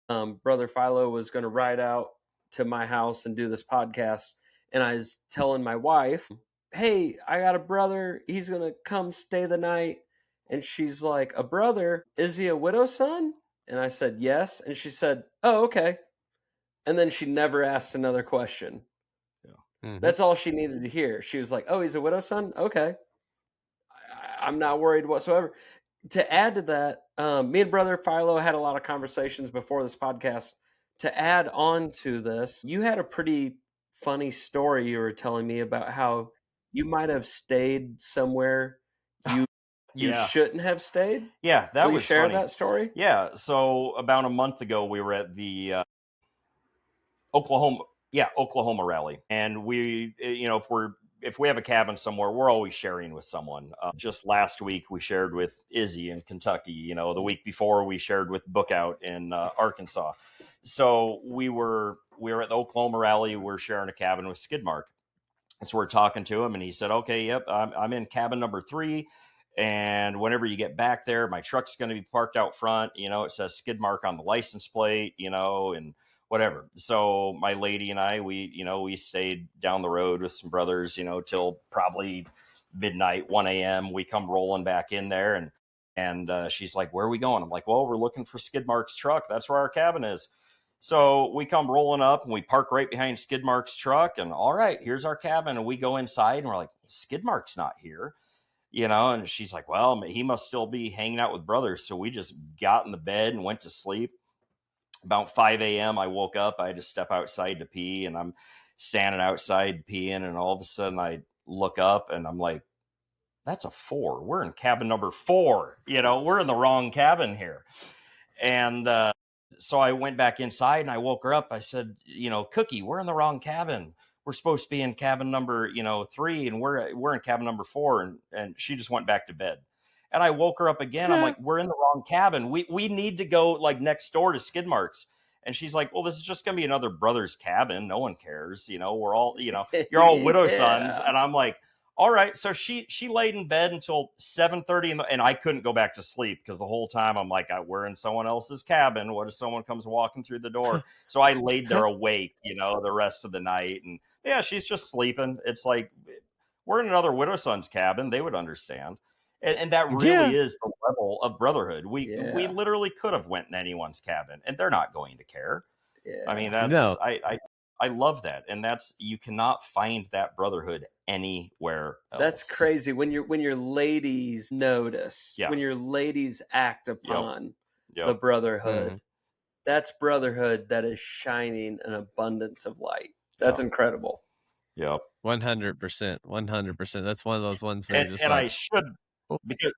Brother Philo was going to ride out to my house and do this podcast. And I was telling my wife, hey, I got a brother. He's going to come stay the night. And she's like, a brother? Is he a widow son? And I said, yes. And she said, oh, okay. And then she never asked another question. That's all she needed to hear. She was like, oh, he's a widow son? Okay. I'm not worried whatsoever. To add to that, me and Brother Philo had a lot of conversations before this podcast. To add on to this, you had a pretty funny story you were telling me about how you might have stayed somewhere you shouldn't have stayed. Yeah, that Will was you share funny. that story? Yeah, so about a month ago, we were at the Oklahoma rally, and we, if we have a cabin somewhere, we're always sharing with someone. Just last week, we shared with Izzy in Kentucky. The week before, we shared with Bookout in Arkansas. So we were at the Oklahoma rally. We're sharing a cabin with Skidmark. So we're talking to him, and he said, "Okay, yep, I'm in cabin number 3." And whenever you get back there, my truck's going to be parked out front. It says Skidmark on the license plate, and whatever. So my lady and I, we stayed down the road with some brothers, till probably midnight, 1 a.m. We come rolling back in there, and she's like, "Where are we going?" I'm like, "Well, we're looking for Skidmark's truck. That's where our cabin is." So we come rolling up and we park right behind Skidmark's truck, and all right, here's our cabin. And we go inside and we're like, Skidmark's not here, and she's like, well, he must still be hanging out with brothers. So we just got in the bed and went to sleep. About 5 a.m. I woke up. I had to step outside to pee, and I'm standing outside peeing, and all of a sudden I look up and I'm like, that's a 4. We're in cabin number 4. We're in the wrong cabin here. And so I went back inside and I woke her up. I said, Cookie, we're in the wrong cabin. We're supposed to be in cabin number, 3, and we're in cabin number 4. And she just went back to bed. And I woke her up again. I'm like, we're in the wrong cabin. We need to go like next door to Skidmark's. And she's like, well, this is just going to be another brother's cabin. No one cares. We're all, you're all widow sons. And I'm like, all right. So she laid in bed until 7:30, and I couldn't go back to sleep because the whole time I'm like, we're in someone else's cabin. What if someone comes walking through the door? So I laid there awake, the rest of the night. And yeah, she's just sleeping. It's like, we're in another widow son's cabin. They would understand. And that really is the level of brotherhood. We literally could have went in anyone's cabin, and they're not going to care. Yeah. I mean, that's I love that, and you cannot find that brotherhood anywhere else. That's crazy when your ladies notice, when your ladies act upon the brotherhood. That's brotherhood that is shining an abundance of light. That's incredible. Yep, 100%, 100%. That's one of those ones where you're just I should. Because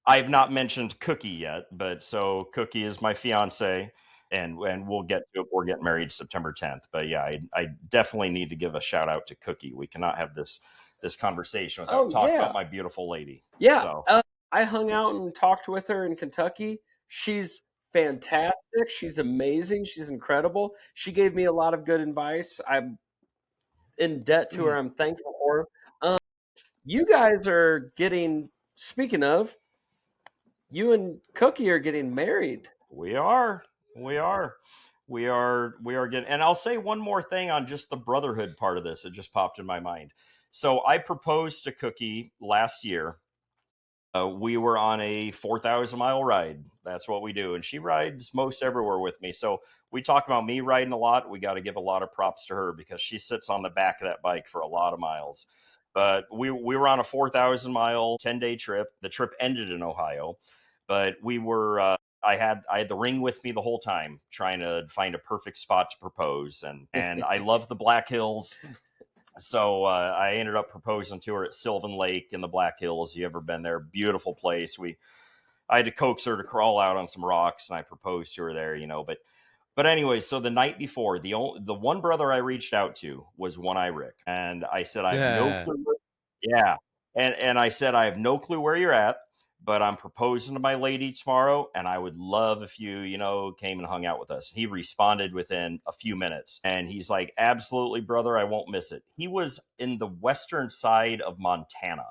I've not mentioned Cookie yet, but so Cookie is my fiance, and we'll get to it. We're getting married September 10th. But yeah, I definitely need to give a shout out to Cookie. We cannot have this conversation without talking about my beautiful lady. Yeah, so. I hung out and talked with her in Kentucky. She's fantastic. She's amazing. She's incredible. She gave me a lot of good advice. I'm in debt to her. I'm thankful for her. You guys are getting, speaking of, you and Cookie are getting married. We are getting, and I'll say one more thing on just the brotherhood part of this. It just popped in my mind. So I proposed to Cookie last year. We were on a 4,000-mile ride. That's what we do. And she rides most everywhere with me. So we talk about me riding a lot. We got to give a lot of props to her because she sits on the back of that bike for a lot of miles. But we were on a 4,000-mile, 10-day trip. The trip ended in Ohio, but we were. I had the ring with me the whole time, trying to find a perfect spot to propose, and I love the Black Hills, so I ended up proposing to her at Sylvan Lake in the Black Hills. You ever been there? Beautiful place. I had to coax her to crawl out on some rocks, and I proposed to her there. But anyway, so the night before, the one brother I reached out to was One Eye Rick. And I said, I have no clue. And I said, I have no clue where you're at, but I'm proposing to my lady tomorrow. And I would love if you, came and hung out with us. He responded within a few minutes. And he's like, absolutely, brother. I won't miss it. He was in the western side of Montana.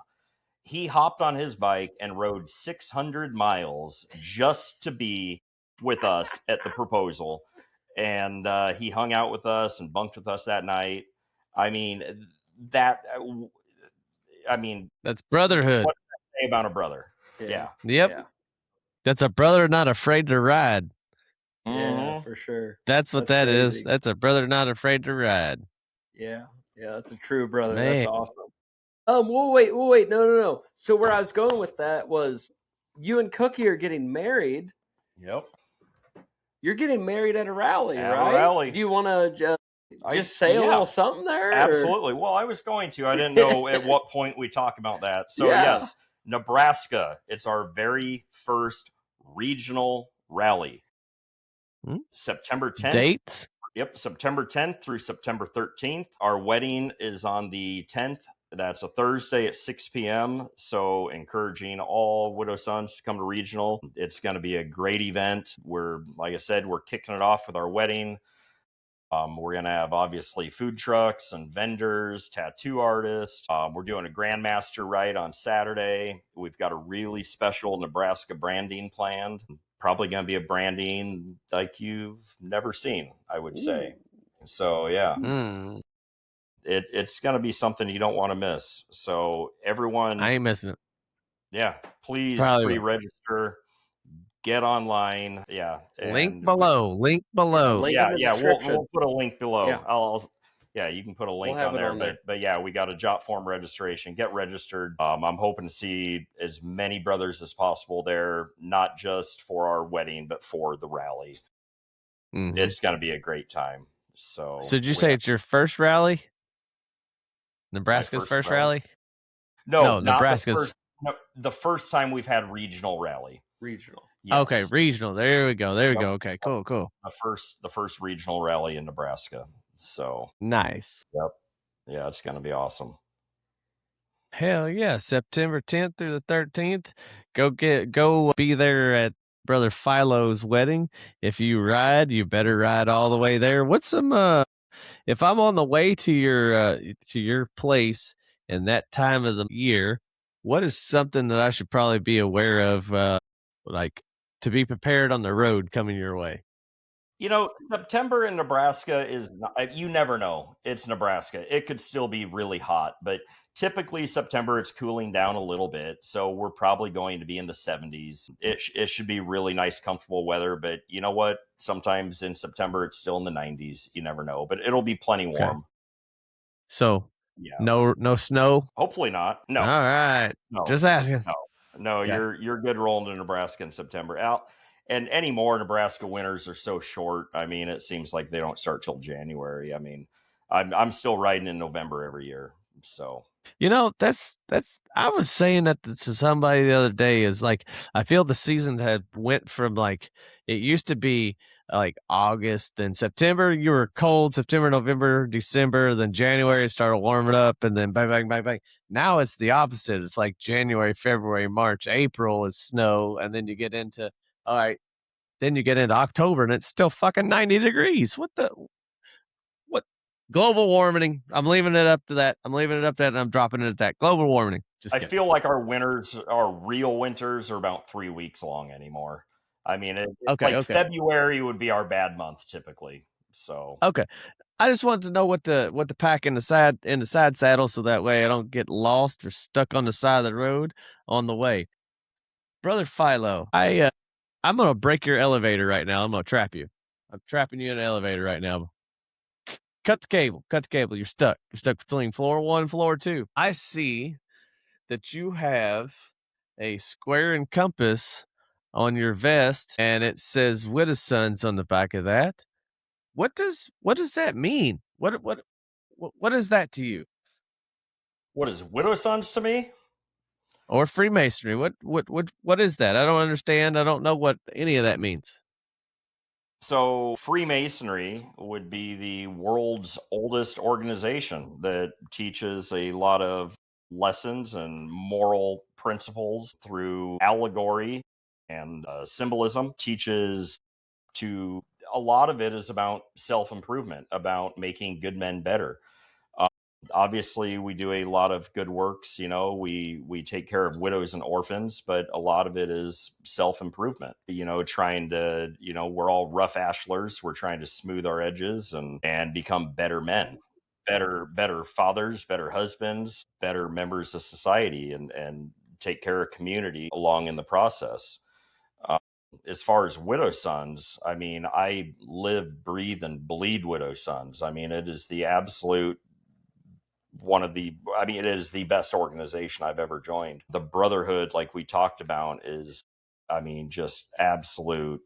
He hopped on his bike and rode 600 miles just to be with us at the proposal. And he hung out with us and bunked with us that night. That's brotherhood. What does that say about a brother? Yeah. Yep. Yeah. That's a brother not afraid to ride. Yeah, for sure. That's what that crazy. Is. That's a brother not afraid to ride. Yeah. Yeah, that's a true brother. Man. That's awesome. We'll wait. No. So where I was going with that was you and Cookie are getting married. Yep. You're getting married at a rally, at right? A rally. Do you want to just say a little something there? Absolutely. Or? Well, I was going to. I didn't know at what point we talk about that. So, yes, Nebraska. It's our very first regional rally. September 10th. Dates? Yep, September 10th through September 13th. Our wedding is on the 10th. That's a Thursday at 6 p.m. So encouraging all widow sons to come to regional. It's going to be a great event. Like I said, we're kicking it off with our wedding. We're going to have obviously food trucks and vendors, tattoo artists. We're doing a Grandmaster ride on Saturday. We've got a really special Nebraska branding planned. Probably going to be a branding like you've never seen, I would say. So, yeah. it's going to be something you don't want to miss. So everyone, I ain't missing it. Yeah, please Probably will. pre-register, get online. Yeah, Link and below. Link below. link yeah, in the yeah, description. we'll put a link below. Yeah. Yeah, you can put a link have on it there. on there. But yeah, we got a jot form registration. Get registered. I'm hoping to see as many brothers as possible there, not just for our wedding, but for the rally. Mhm. It's going to be a great time. So did you say it's your first rally? Nebraska's first rally? No, not Nebraska's. the first time we've had regional rally. Regional. Yes. Okay, regional. There we go. There we Yep. go. Okay, cool. The first regional rally in Nebraska. So Nice. yep. Yeah, it's going to be awesome. Hell yeah. September 10th through the 13th. Go be there at Brother Philo's wedding. If you ride, you better ride all the way there. What's some if I'm on the way to your place in that time of the year, what is something that I should probably be aware of like to be prepared on the road coming your way? September in Nebraska is not, you never know. It's Nebraska. It could still be really hot, but typically September it's cooling down a little bit. So we're probably going to be in the 70s. It should be really nice, comfortable weather. But you know what? Sometimes in September it's still in the 90s. You never know, but it'll be plenty warm. So yeah, no snow. Hopefully not. No. All right. No. Just asking. No, Okay. you're good rolling to Nebraska in September. And anymore, Nebraska winters are so short. I mean, it seems like they don't start till January. I mean, I'm still riding in November every year. So that's I was saying that to somebody the other day is like I feel the season had went from like it used to be like August, then September you were cold, September, November, December, then January it started warming up, and then bang bang bang bang. Now it's the opposite. It's like January, February, March, April is snow, and then you get into all right, then you get into October and it's still fucking 90 degrees. What global warming? I'm leaving it up to that. And I'm dropping it at that. Global warming. I feel like our real winters are about 3 weeks long anymore. I mean, February would be our bad month typically. So okay, I just wanted to know what to pack in the side saddle so that way I don't get lost or stuck on the side of the road on the way. Brother Philo, I'm gonna break your elevator right now. I'm gonna trap you. I'm trapping you in an elevator right now. Cut the cable. You're stuck. You're stuck between floor 1 and floor 2. I see that you have a square and compass on your vest, and it says Widow Sons on the back of that. What does that mean? What is that to you? What is Widow Sons to me? Or Freemasonry? What is that? I don't understand. I don't know what any of that means. So Freemasonry would be the world's oldest organization that teaches a lot of lessons and moral principles through allegory and symbolism. Teaches to a lot of it is about self-improvement, about making good men better. Obviously we do a lot of good works, we take care of widows and orphans, but a lot of it is self-improvement, trying to, we're all rough ashlers. We're trying to smooth our edges and become better men, better fathers, better husbands, better members of society, and take care of community along in the process. As far as Widow Sons, I mean, I live, breathe, and bleed Widow Sons. I mean, it is the absolute it is the best organization I've ever joined. The brotherhood, like we talked about, is, just absolute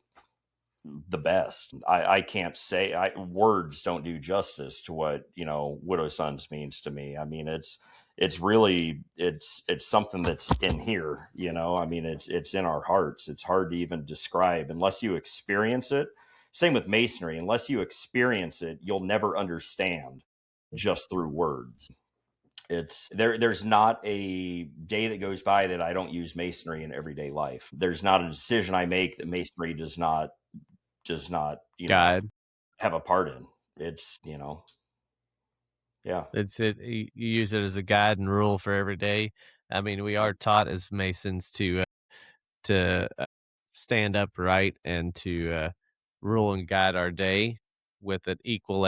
the best. I can't say, words don't do justice to what, Widow Sons means to me. I mean, it's really, it's something that's in here, it's in our hearts. It's hard to even describe unless you experience it. Same with Masonry. Unless you experience it, you'll never understand just through words. There's not a day that goes by that I don't use Masonry in everyday life. There's not a decision I make that Masonry does not have a part in. It's yeah, you use it as a guide and rule for every day. I mean, we are taught as Masons to stand upright and to rule and guide our day with an equal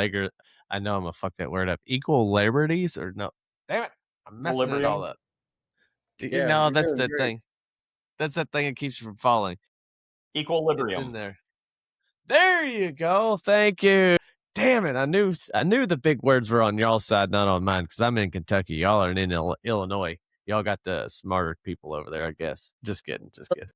I know I'm gonna fuck that word up. Equal liberties or no? Damn it! I'm messing it all Equilibrium. up. Yeah, No, you're that's doing the great. thing. That's that thing that keeps you from falling. It's in Equilibrium. there. There you go. Thank you. Damn it! I knew the big words were on y'all's side, not on mine, because I'm in Kentucky. Y'all are in Illinois. Y'all got the smarter people over there, I guess. Just kidding. Just kidding.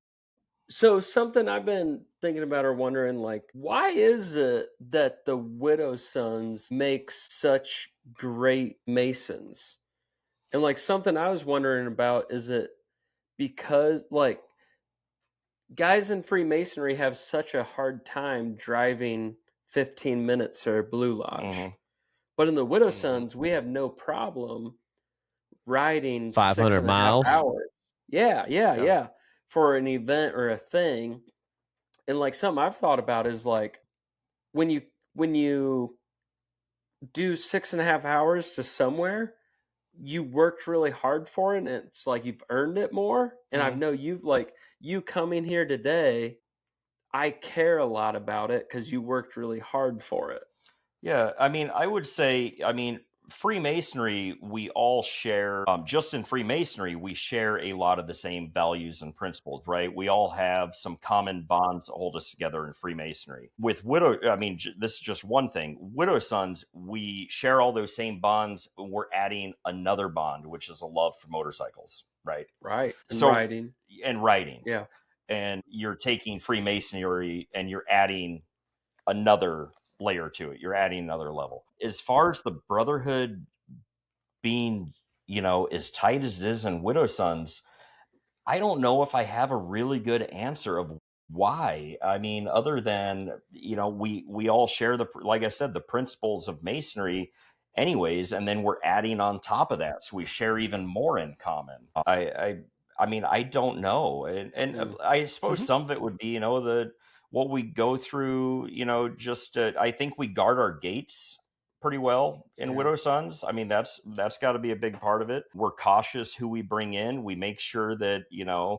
So something I've been thinking about or wondering, like, why is it that the widow sons make such great masons? And like something I was wondering about, is it because like guys in Freemasonry have such a hard time driving 15 minutes to Blue Lodge, Mm-hmm. but in the widow Mm-hmm. sons we have no problem riding 500 6.5 miles. hours. Yeah, yeah, Yeah. yeah, for an event or a thing. And like something I've thought about is like when you do 6.5 hours to somewhere, you worked really hard for it, and it's like you've earned it more. And I Mm-hmm. know you've like you coming here today, I care a lot about it because you worked really hard for it. Yeah, I mean, I would say, Freemasonry, we all share, just in Freemasonry, we share a lot of the same values and principles, right? We all have some common bonds that hold us together in Freemasonry. With this is just one thing. Widow Sons, we share all those same bonds. We're adding another bond, which is a love for motorcycles, right? Right. And So, riding. and writing. Yeah. And you're taking Freemasonry and you're adding another layer to it. You're adding another level. As far as the brotherhood being, as tight as it is in Widow Sons, I don't know if I have a really good answer of why. I mean, other than, we all share like I said, the principles of masonry anyways, and then we're adding on top of that. So we share even more in common. I mean, I don't know. And I suppose some of it would be, what we go through, just, I think we guard our gates pretty well in Widow Sons. I mean, that's got to be a big part of it. We're cautious who we bring in. We make sure that,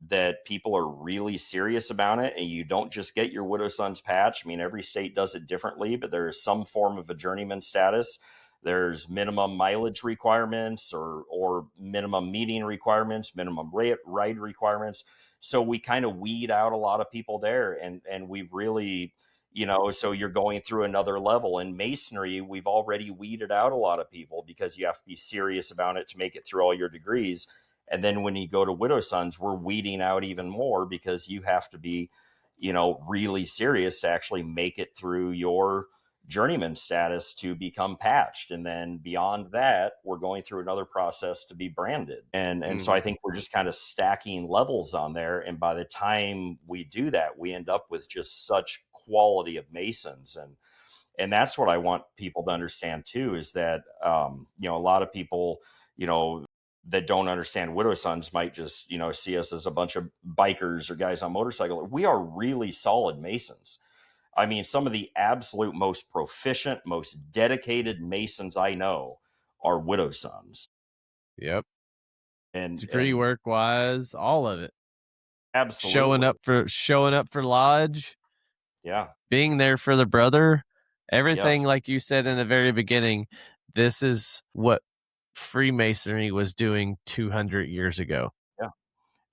that people are really serious about it, and you don't just get your Widow Sons patch. I mean, every state does it differently, but there is some form of a journeyman status. There's minimum mileage requirements or minimum meeting requirements, minimum ride requirements. So we kind of weed out a lot of people there, and we really, so you're going through another level. In masonry, we've already weeded out a lot of people because you have to be serious about it to make it through all your degrees. And then when you go to Widow Sons, we're weeding out even more because you have to be, really serious to actually make it through your journeyman status to become patched. And then beyond that, we're going through another process to be branded. And so I think we're just kind of stacking levels on there. And by the time we do that, we end up with just such quality of masons. And that's what I want people to understand too, is that, a lot of people, that don't understand Widow Sons might just, see us as a bunch of bikers or guys on motorcycle. We are really solid masons. I mean, some of the absolute most proficient, most dedicated masons I know are Widow Sons. Yep. And Degree work wise, all of it. Absolutely. Showing up for lodge. Yeah. Being there for the brother. Everything, Yes. like you said in the very beginning, this is what Freemasonry was doing 200 years ago. Yeah.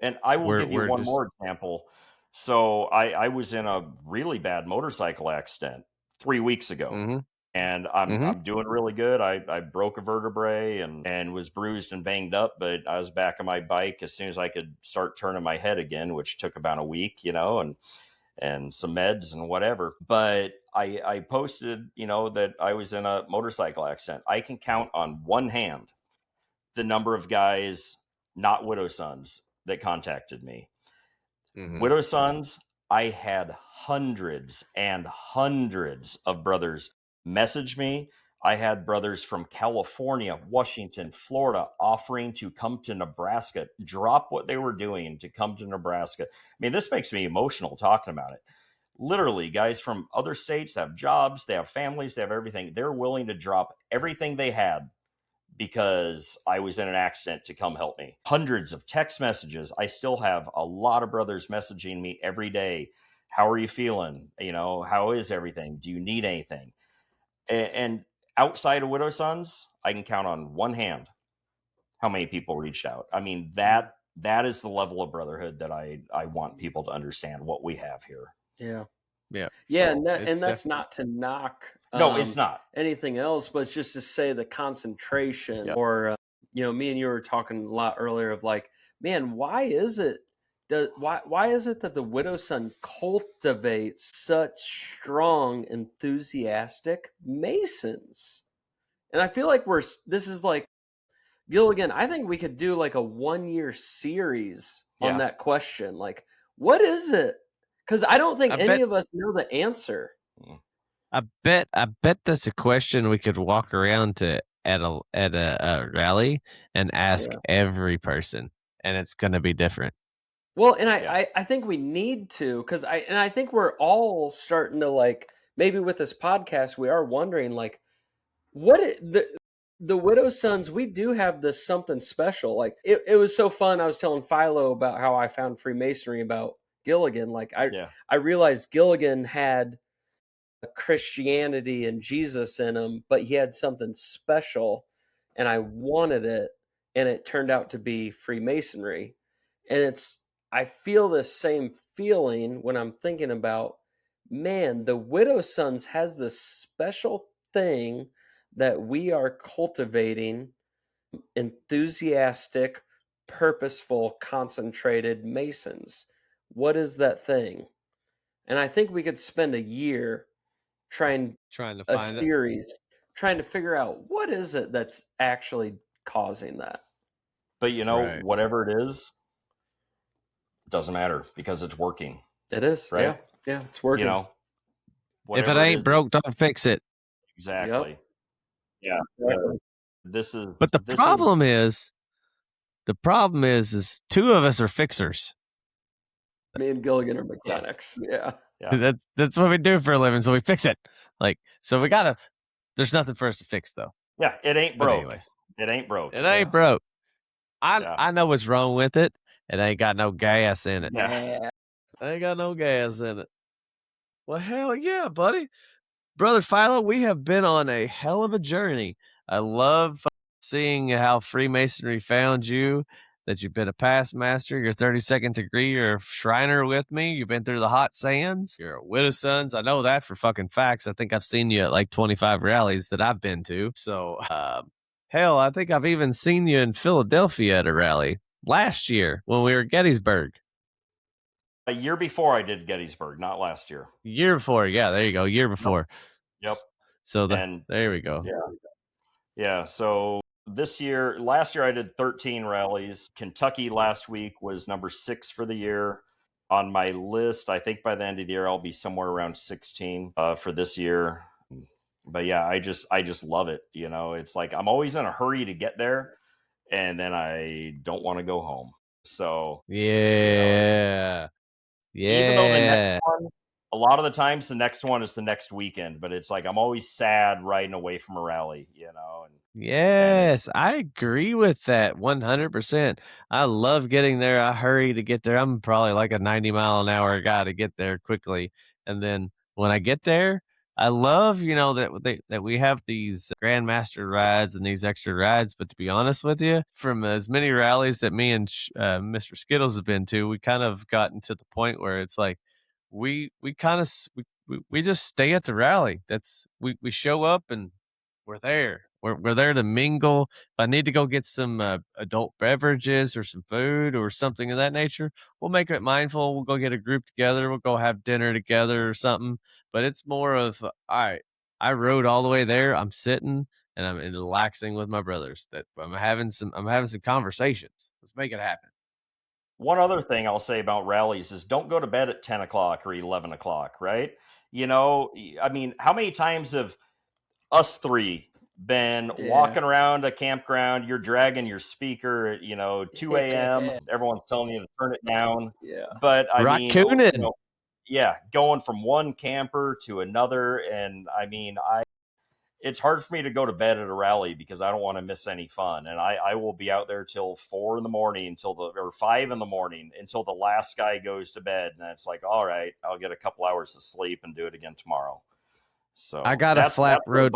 And I will give you one more example. So I was in a really bad motorcycle accident 3 weeks ago. And I'm doing really good. I broke a vertebrae and was bruised and banged up, but I was back on my bike as soon as I could start turning my head again, which took about a week, and some meds and whatever. But I posted, that I was in a motorcycle accident. I can count on one hand the number of guys, not Widow Sons, that contacted me. Widow Sons, I had hundreds and hundreds of brothers message me. I had brothers from California, Washington, Florida offering to come to Nebraska, drop what they were doing to come to Nebraska. I mean, this makes me emotional talking about it. Literally, guys from other states have jobs, they have families, they have everything. They're willing to drop everything they had because I was in an accident to come help me. Hundreds of text messages. I still have a lot of brothers messaging me every day. How are you feeling? How is everything? Do you need anything? And outside of Widow Sons, I can count on one hand how many people reached out. I mean, that is the level of brotherhood that I want people to understand what we have here. Yeah. Yeah. Yeah. So And that's not to knock no, it's not anything else, but it's just to say the concentration or, me and you were talking a lot earlier of like, man, why is it that the Widow Son cultivates such strong, enthusiastic Masons? And I feel like this is like, Gilligan, I think we could do like a 1-year series on that question. Like, what is it? Because I don't think any of us know the answer. I bet that's a question we could walk around to at a rally and ask every person, and it's going to be different. Well, and I think we need to, because I think we're all starting to, like, maybe with this podcast we are wondering, like, the Widow Sons, we do have this something special. Like, it was so fun. I was telling Philo about how I found Freemasonry about Gilligan. Like, I realized Gilligan had Christianity and Jesus in him, but he had something special, and I wanted it, and it turned out to be Freemasonry. And I feel this same feeling when I'm thinking about, man, the Widow Sons has this special thing that we are cultivating: enthusiastic, purposeful, concentrated Masons. What is that thing? And I think we could spend a year trying to a find series, trying to figure out what is it that's actually causing that. But whatever it is, it doesn't matter because it's working. It is, right? Yeah, it's working. If it ain't broke, don't fix it. Exactly. Yep. Yeah. But the problem is two of us are fixers. Me and Gilligan are mechanics. Yeah. That's what we do for a living, so we fix it. Like, so there's nothing for us to fix, though. Yeah, it ain't broke. Anyways, it ain't broke. It ain't broke. I know what's wrong with it. It ain't got no gas in it. Yeah. It ain't got no gas in it. Well, hell yeah, buddy. Brother Philo, we have been on a hell of a journey. I love seeing how Freemasonry found you, that you've been a past master, your 32nd degree, you're a Shriner with me, you've been through the hot sands, you're a Widow Sons. I know that for fucking facts. I think I've seen you at like 25 rallies that I've been to. So, hell, I think I've even seen you in Philadelphia at a rally last year when we were at Gettysburg. A year before I did Gettysburg, not last year. Year before, yeah, there you go. Year before. Yep. So there we go. Yeah. So last year I did 13 rallies. Kentucky last week was number 6 for the year. On my list, I think by the end of the year I'll be somewhere around 16 for this year. But yeah, I just love it. It's like I'm always in a hurry to get there, and then I don't want to go home. So yeah. Even though the next one, a lot of the times the next one is the next weekend, but it's like I'm always sad riding away from a rally, Yes, I agree with that 100%. I love getting there. I hurry to get there. I'm probably like a 90-mile-an-hour guy to get there quickly. And then when I get there, I love, that we have these Grandmaster rides and these extra rides. But to be honest with you, from as many rallies that me and Mr. Skittles have been to, we kind of gotten to the point where it's like we just stay at the rally. We show up and we're there. We're there to mingle. If I need to go get some adult beverages or some food or something of that nature, we'll make it mindful. We'll go get a group together. We'll go have dinner together or something. But it's more of, all right, I rode all the way there. I'm sitting and I'm relaxing with my brothers. That I'm having some conversations. Let's make it happen. One other thing I'll say about rallies is don't go to bed at 10 o'clock or 11 o'clock, right? I mean, how many times have us three been walking around a campground, you're dragging your speaker at 2 a.m. Everyone's telling you to turn it down. Yeah. But I mean, going from one camper to another. And I mean, it's hard for me to go to bed at a rally because I don't want to miss any fun. And I will be out there till 4 in the morning or 5 in the morning until the last guy goes to bed. And it's like, all right, I'll get a couple hours of sleep and do it again tomorrow. So I got a flat road.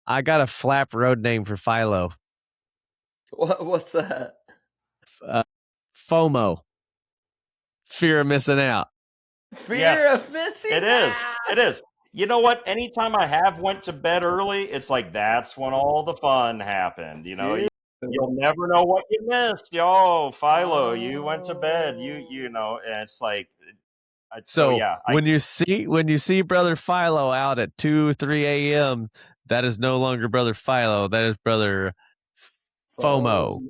I got a flap road name for Philo. What's that? FOMO. Fear of missing out. Fear of missing it out. It is. You know what? Anytime I have went to bed early, it's like that's when all the fun happened. You know, you'll never know what you missed. Yo, Philo, you went to bed. You know, and it's like. So yeah, when you see Brother Philo out at 2-3 a.m., that is no longer Brother Philo. That is Brother FOMO.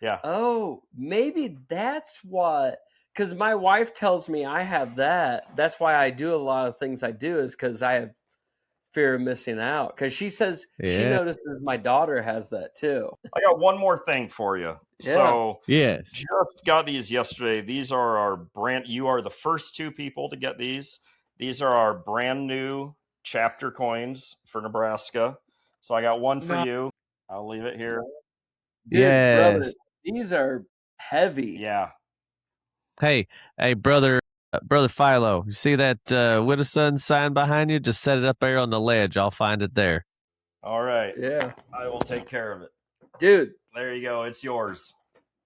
Yeah. Oh, maybe that's what. Because my wife tells me I have that. That's why I do a lot of things I do, is because I have fear of missing out. Because she says she notices my daughter has that too. I got one more thing for you. Yeah. So yes, just got these yesterday. These are our brand. You are the first 2 people to get these. These are our brand new chapter coins for Nebraska. So I got one for you. I'll leave it here. Dude, brother, these are heavy. Yeah. Hey, brother Philo, you see that Widow Son sign behind you? Just set it up there on the ledge. I'll find it there. All right. Yeah. I will take care of it. Dude. There you go. It's yours.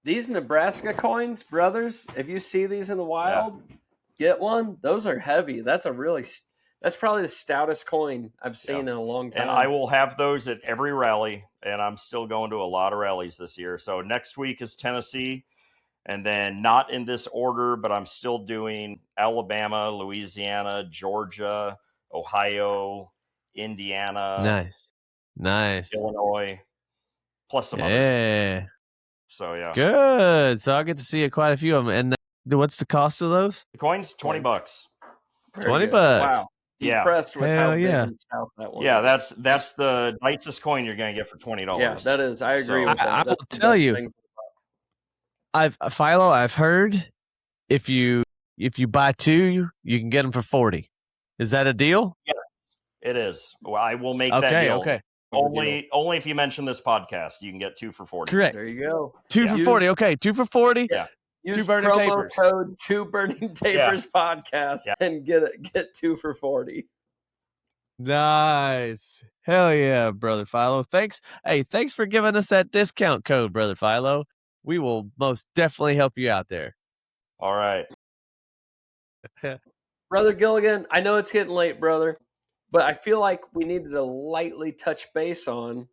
These Nebraska coins, brothers, if you see these in the wild, get one. Those are heavy. That's probably the stoutest coin I've seen in a long time. And I will have those at every rally, and I'm still going to a lot of rallies this year. So next week is Tennessee, and then not in this order, but I'm still doing Alabama, Louisiana, Georgia, Ohio, Indiana. Nice. Illinois, plus some others. So, yeah. Good. So I'll get to see quite a few of them. And what's the cost of those? The coins, $20. $20. Wow. Yeah. Impressed with how big and stout that one is. That's the nicest coin you're going to get for $20. Yeah, that is. I agree with that. I will tell you, Philo, I've heard if you buy 2, you can get them for $40. Is that a deal? Yes, it is. Well, I will make that deal. Okay. Only if you mention this podcast, you can get 2 for $40. Correct. There you go. 2 for $40. Okay, 2 for $40. Yeah. Use 2 burning promo tapers. code 2 Burning Tapers podcast and get 2 for $40. Nice. Hell yeah, Brother Philo. Thanks. Hey, thanks for giving us that discount code, Brother Philo. We will most definitely help you out there. All right. Brother Gilligan, I know it's getting late, brother, but I feel like we needed to lightly touch base on.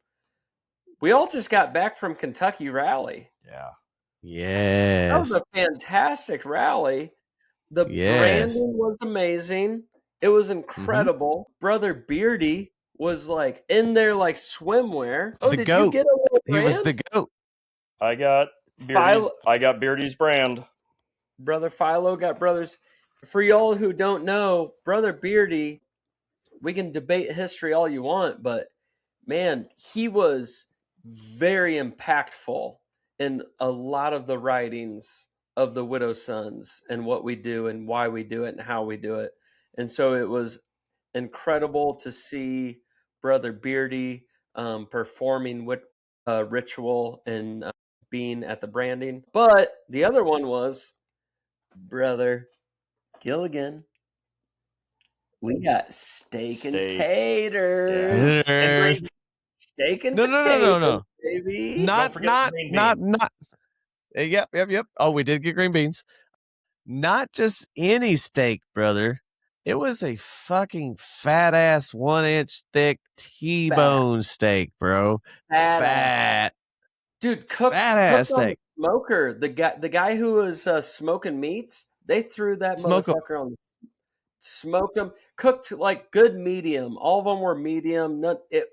We all just got back from Kentucky rally. Yeah. Yes. That was a fantastic rally. The branding was amazing. It was incredible. Brother Beardy was like in there like swimwear. Oh, did you get a little brand? He was the goat. I got Beardy's brand. Brother Philo got brothers. For y'all who don't know, Brother Beardy, we can debate history all you want, but man, he was very impactful in a lot of the writings of the Widow Sons and what we do and why we do it and how we do it. And so it was incredible to see Brother Beardy performing with ritual and being at the branding. But the other one was Brother Gilligan. We got steak and taters. Yeah. Steak and potatoes, no. Baby. Not. Yep. Oh, we did get green beans. Not just any steak, brother. It was a fucking fat ass 1-inch thick T-bone steak, bro. Fat. Dude, cooked ass steak. On the smoker. The guy who was smoking meats, they threw that motherfucker on. Smoked them, cooked like good medium. All of them were medium.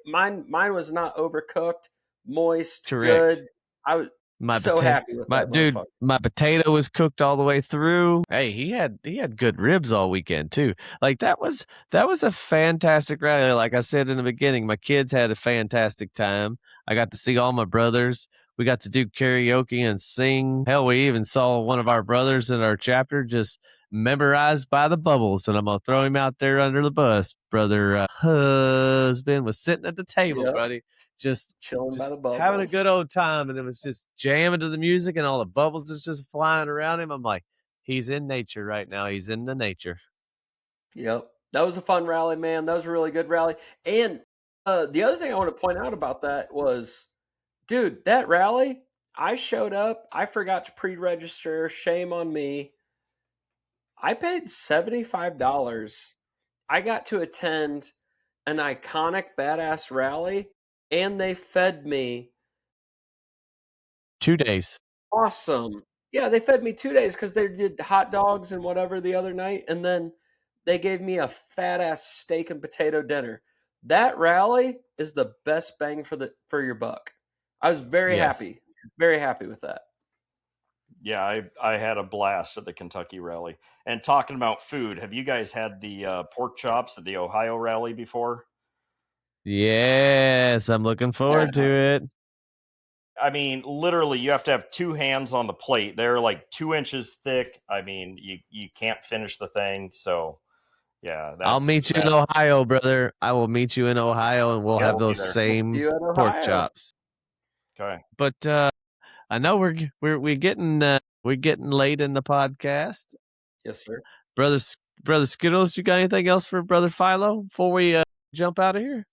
Mine was not overcooked, moist, good. I was happy with that. Dude, my potato was cooked all the way through. Hey, he had good ribs all weekend too. Like that was a fantastic rally. Like I said in the beginning, my kids had a fantastic time. I got to see all my brothers. We got to do karaoke and sing. Hell, we even saw one of our brothers in our chapter just memorized by the bubbles, and I'm gonna throw him out there under the bus. Brother husband was sitting at the table, buddy, just chilling by the bubbles, having a good old time, and it was just jamming to the music, and all the bubbles was just flying around him. I'm like, he's in nature right now. He's in the nature. Yep, that was a fun rally, man. That was a really good rally, and The other thing I want to point out about that was, dude, that rally, I showed up. I forgot to pre-register. Shame on me. I paid $75. I got to attend an iconic badass rally, and they fed me 2 days. awesome. Yeah, they fed me 2 days because they did hot dogs and whatever the other night, and then they gave me a fat ass steak and potato dinner. That rally is the best bang for your buck. I was very happy with that. Yeah, I had a blast at the Kentucky rally. And talking about food, have you guys had the pork chops at the Ohio rally before? Yes, I'm looking forward to it. I mean, literally, you have to have two hands on the plate. They're like 2 inches thick. I mean, you can't finish the thing. So, yeah, I'll meet you in Ohio, brother. I will meet you in Ohio, and we'll have those same pork chops. Okay. But I know we're getting late in the podcast. Yes, sir. Brother Skittles, you got anything else for Brother Philo before we jump out of here?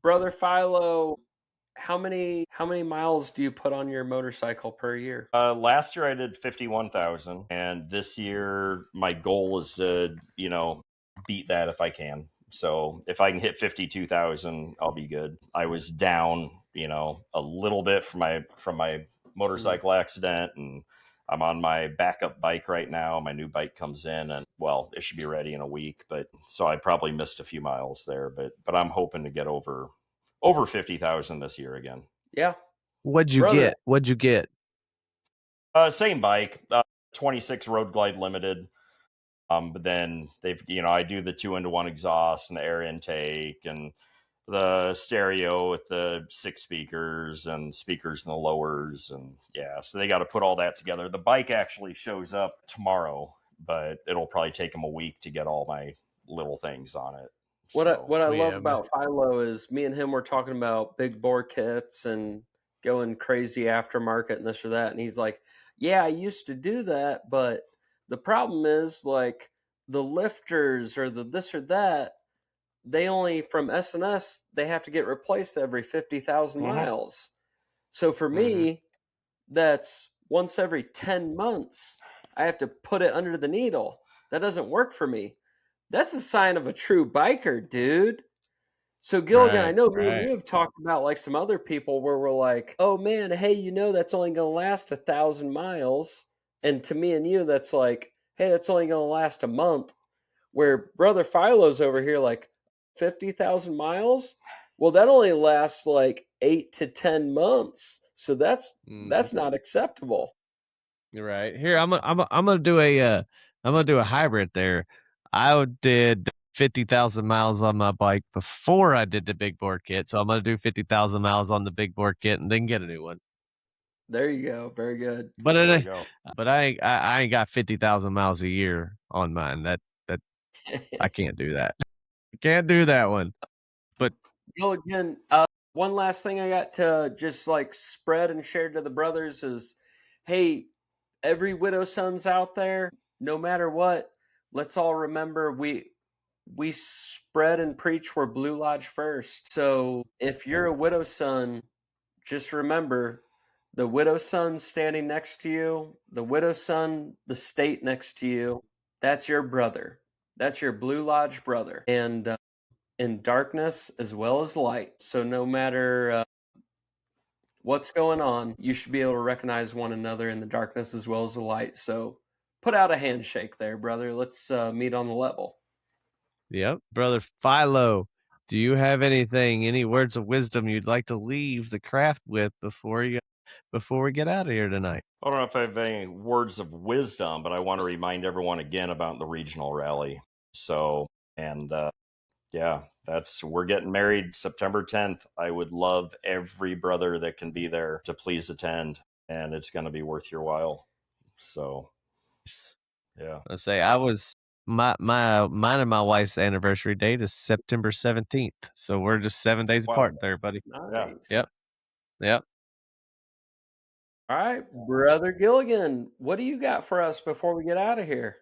Brother Philo, how many miles do you put on your motorcycle per year? Last year I did 51,000, and this year my goal is to, beat that if I can. So if I can hit 52,000, I'll be good. I was down, a little bit from my motorcycle accident, and I'm on my backup bike right now. My new bike comes in, and well, it should be ready in a week. But so I probably missed a few miles there, but I'm hoping to get over 50,000 this year again. Yeah. What'd you get? Same bike, 26 Road Glide Limited. But then they've, I do the 2-into-1 exhaust and the air intake and the stereo with the 6 speakers and speakers in the lowers. And yeah, so they got to put all that together. The bike actually shows up tomorrow, but it'll probably take them a week to get all my little things on it. What I love about Philo is me and him were talking about big bore kits and going crazy aftermarket and this or that. And he's like, yeah, I used to do that, but the problem is like the lifters or the this or that, they only from S&S, they have to get replaced every 50,000 miles. So for me, that's once every 10 months, I have to put it under the needle. That doesn't work for me. That's a sign of a true biker, dude. So Gilligan, I know me and you have talked about like some other people where we're like, oh man, hey, that's only going to last 1,000 miles. And to me and you, that's like, hey, that's only going to last a month. Where Brother Philo's over here like 50,000 miles. Well, that only lasts like 8 to 10 months. So that's not acceptable. You're right. Here, I'm gonna do a hybrid there. I did 50,000 miles on my bike before I did the big bore kit, so I'm gonna do 50,000 miles on the big bore kit and then get a new one. There you go. Very good. But I ain't got 50,000 miles a year on mine. That I can't do that. I can't do that one. But Gilligan, one last thing I got to just like spread and share to the brothers is, hey, every widow son's out there, no matter what, let's all remember we spread and preach we're Blue Lodge first. So if you're a widow son, just remember the widow son standing next to you, the widow son, the state next to you, that's your brother. That's your Blue Lodge brother. And in darkness as well as light. So no matter what's going on, you should be able to recognize one another in the darkness as well as the light. So put out a handshake there, brother. Let's meet on the level. Yep. Brother Philo, do you have any words of wisdom you'd like to leave the craft with before we get out of here tonight? I don't know if I have any words of wisdom, but I want to remind everyone again about the regional rally. So, and yeah, we're getting married September 10th. I would love every brother that can be there to please attend, and it's going to be worth your while. So, yeah. I say mine and my wife's anniversary date is September 17th. So we're just 7 days apart there, buddy. Nice. Yep. All right, Brother Gilligan, what do you got for us before we get out of here?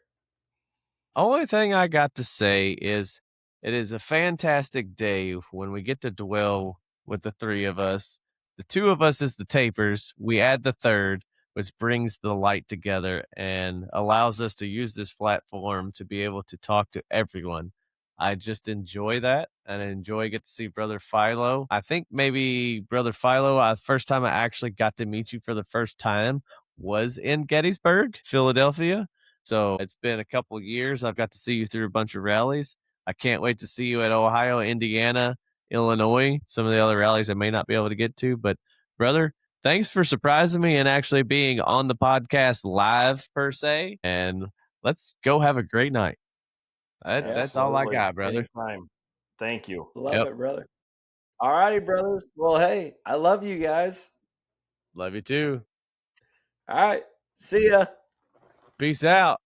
Only thing I got to say is It is a fantastic day when we get to dwell with the three of us. The two of us is the tapers. We add the third, which brings the light together and allows us to use this platform to be able to talk to everyone. I just enjoy that, and I enjoy get to see Brother Philo. I think maybe Brother Philo, first time I actually got to meet you for the first time was in Gettysburg, Philadelphia. So it's been a couple years. I've got to see you through a bunch of rallies. I can't wait to see you at Ohio, Indiana, Illinois, some of the other rallies I may not be able to get to. But, brother, thanks for surprising me and actually being on the podcast live, per se. And let's go have a great night. That's all I got, brother. Anytime. Thank you. Love it, brother. All righty, brothers. Well, hey, I love you guys. Love you too. All right. See ya. Peace out.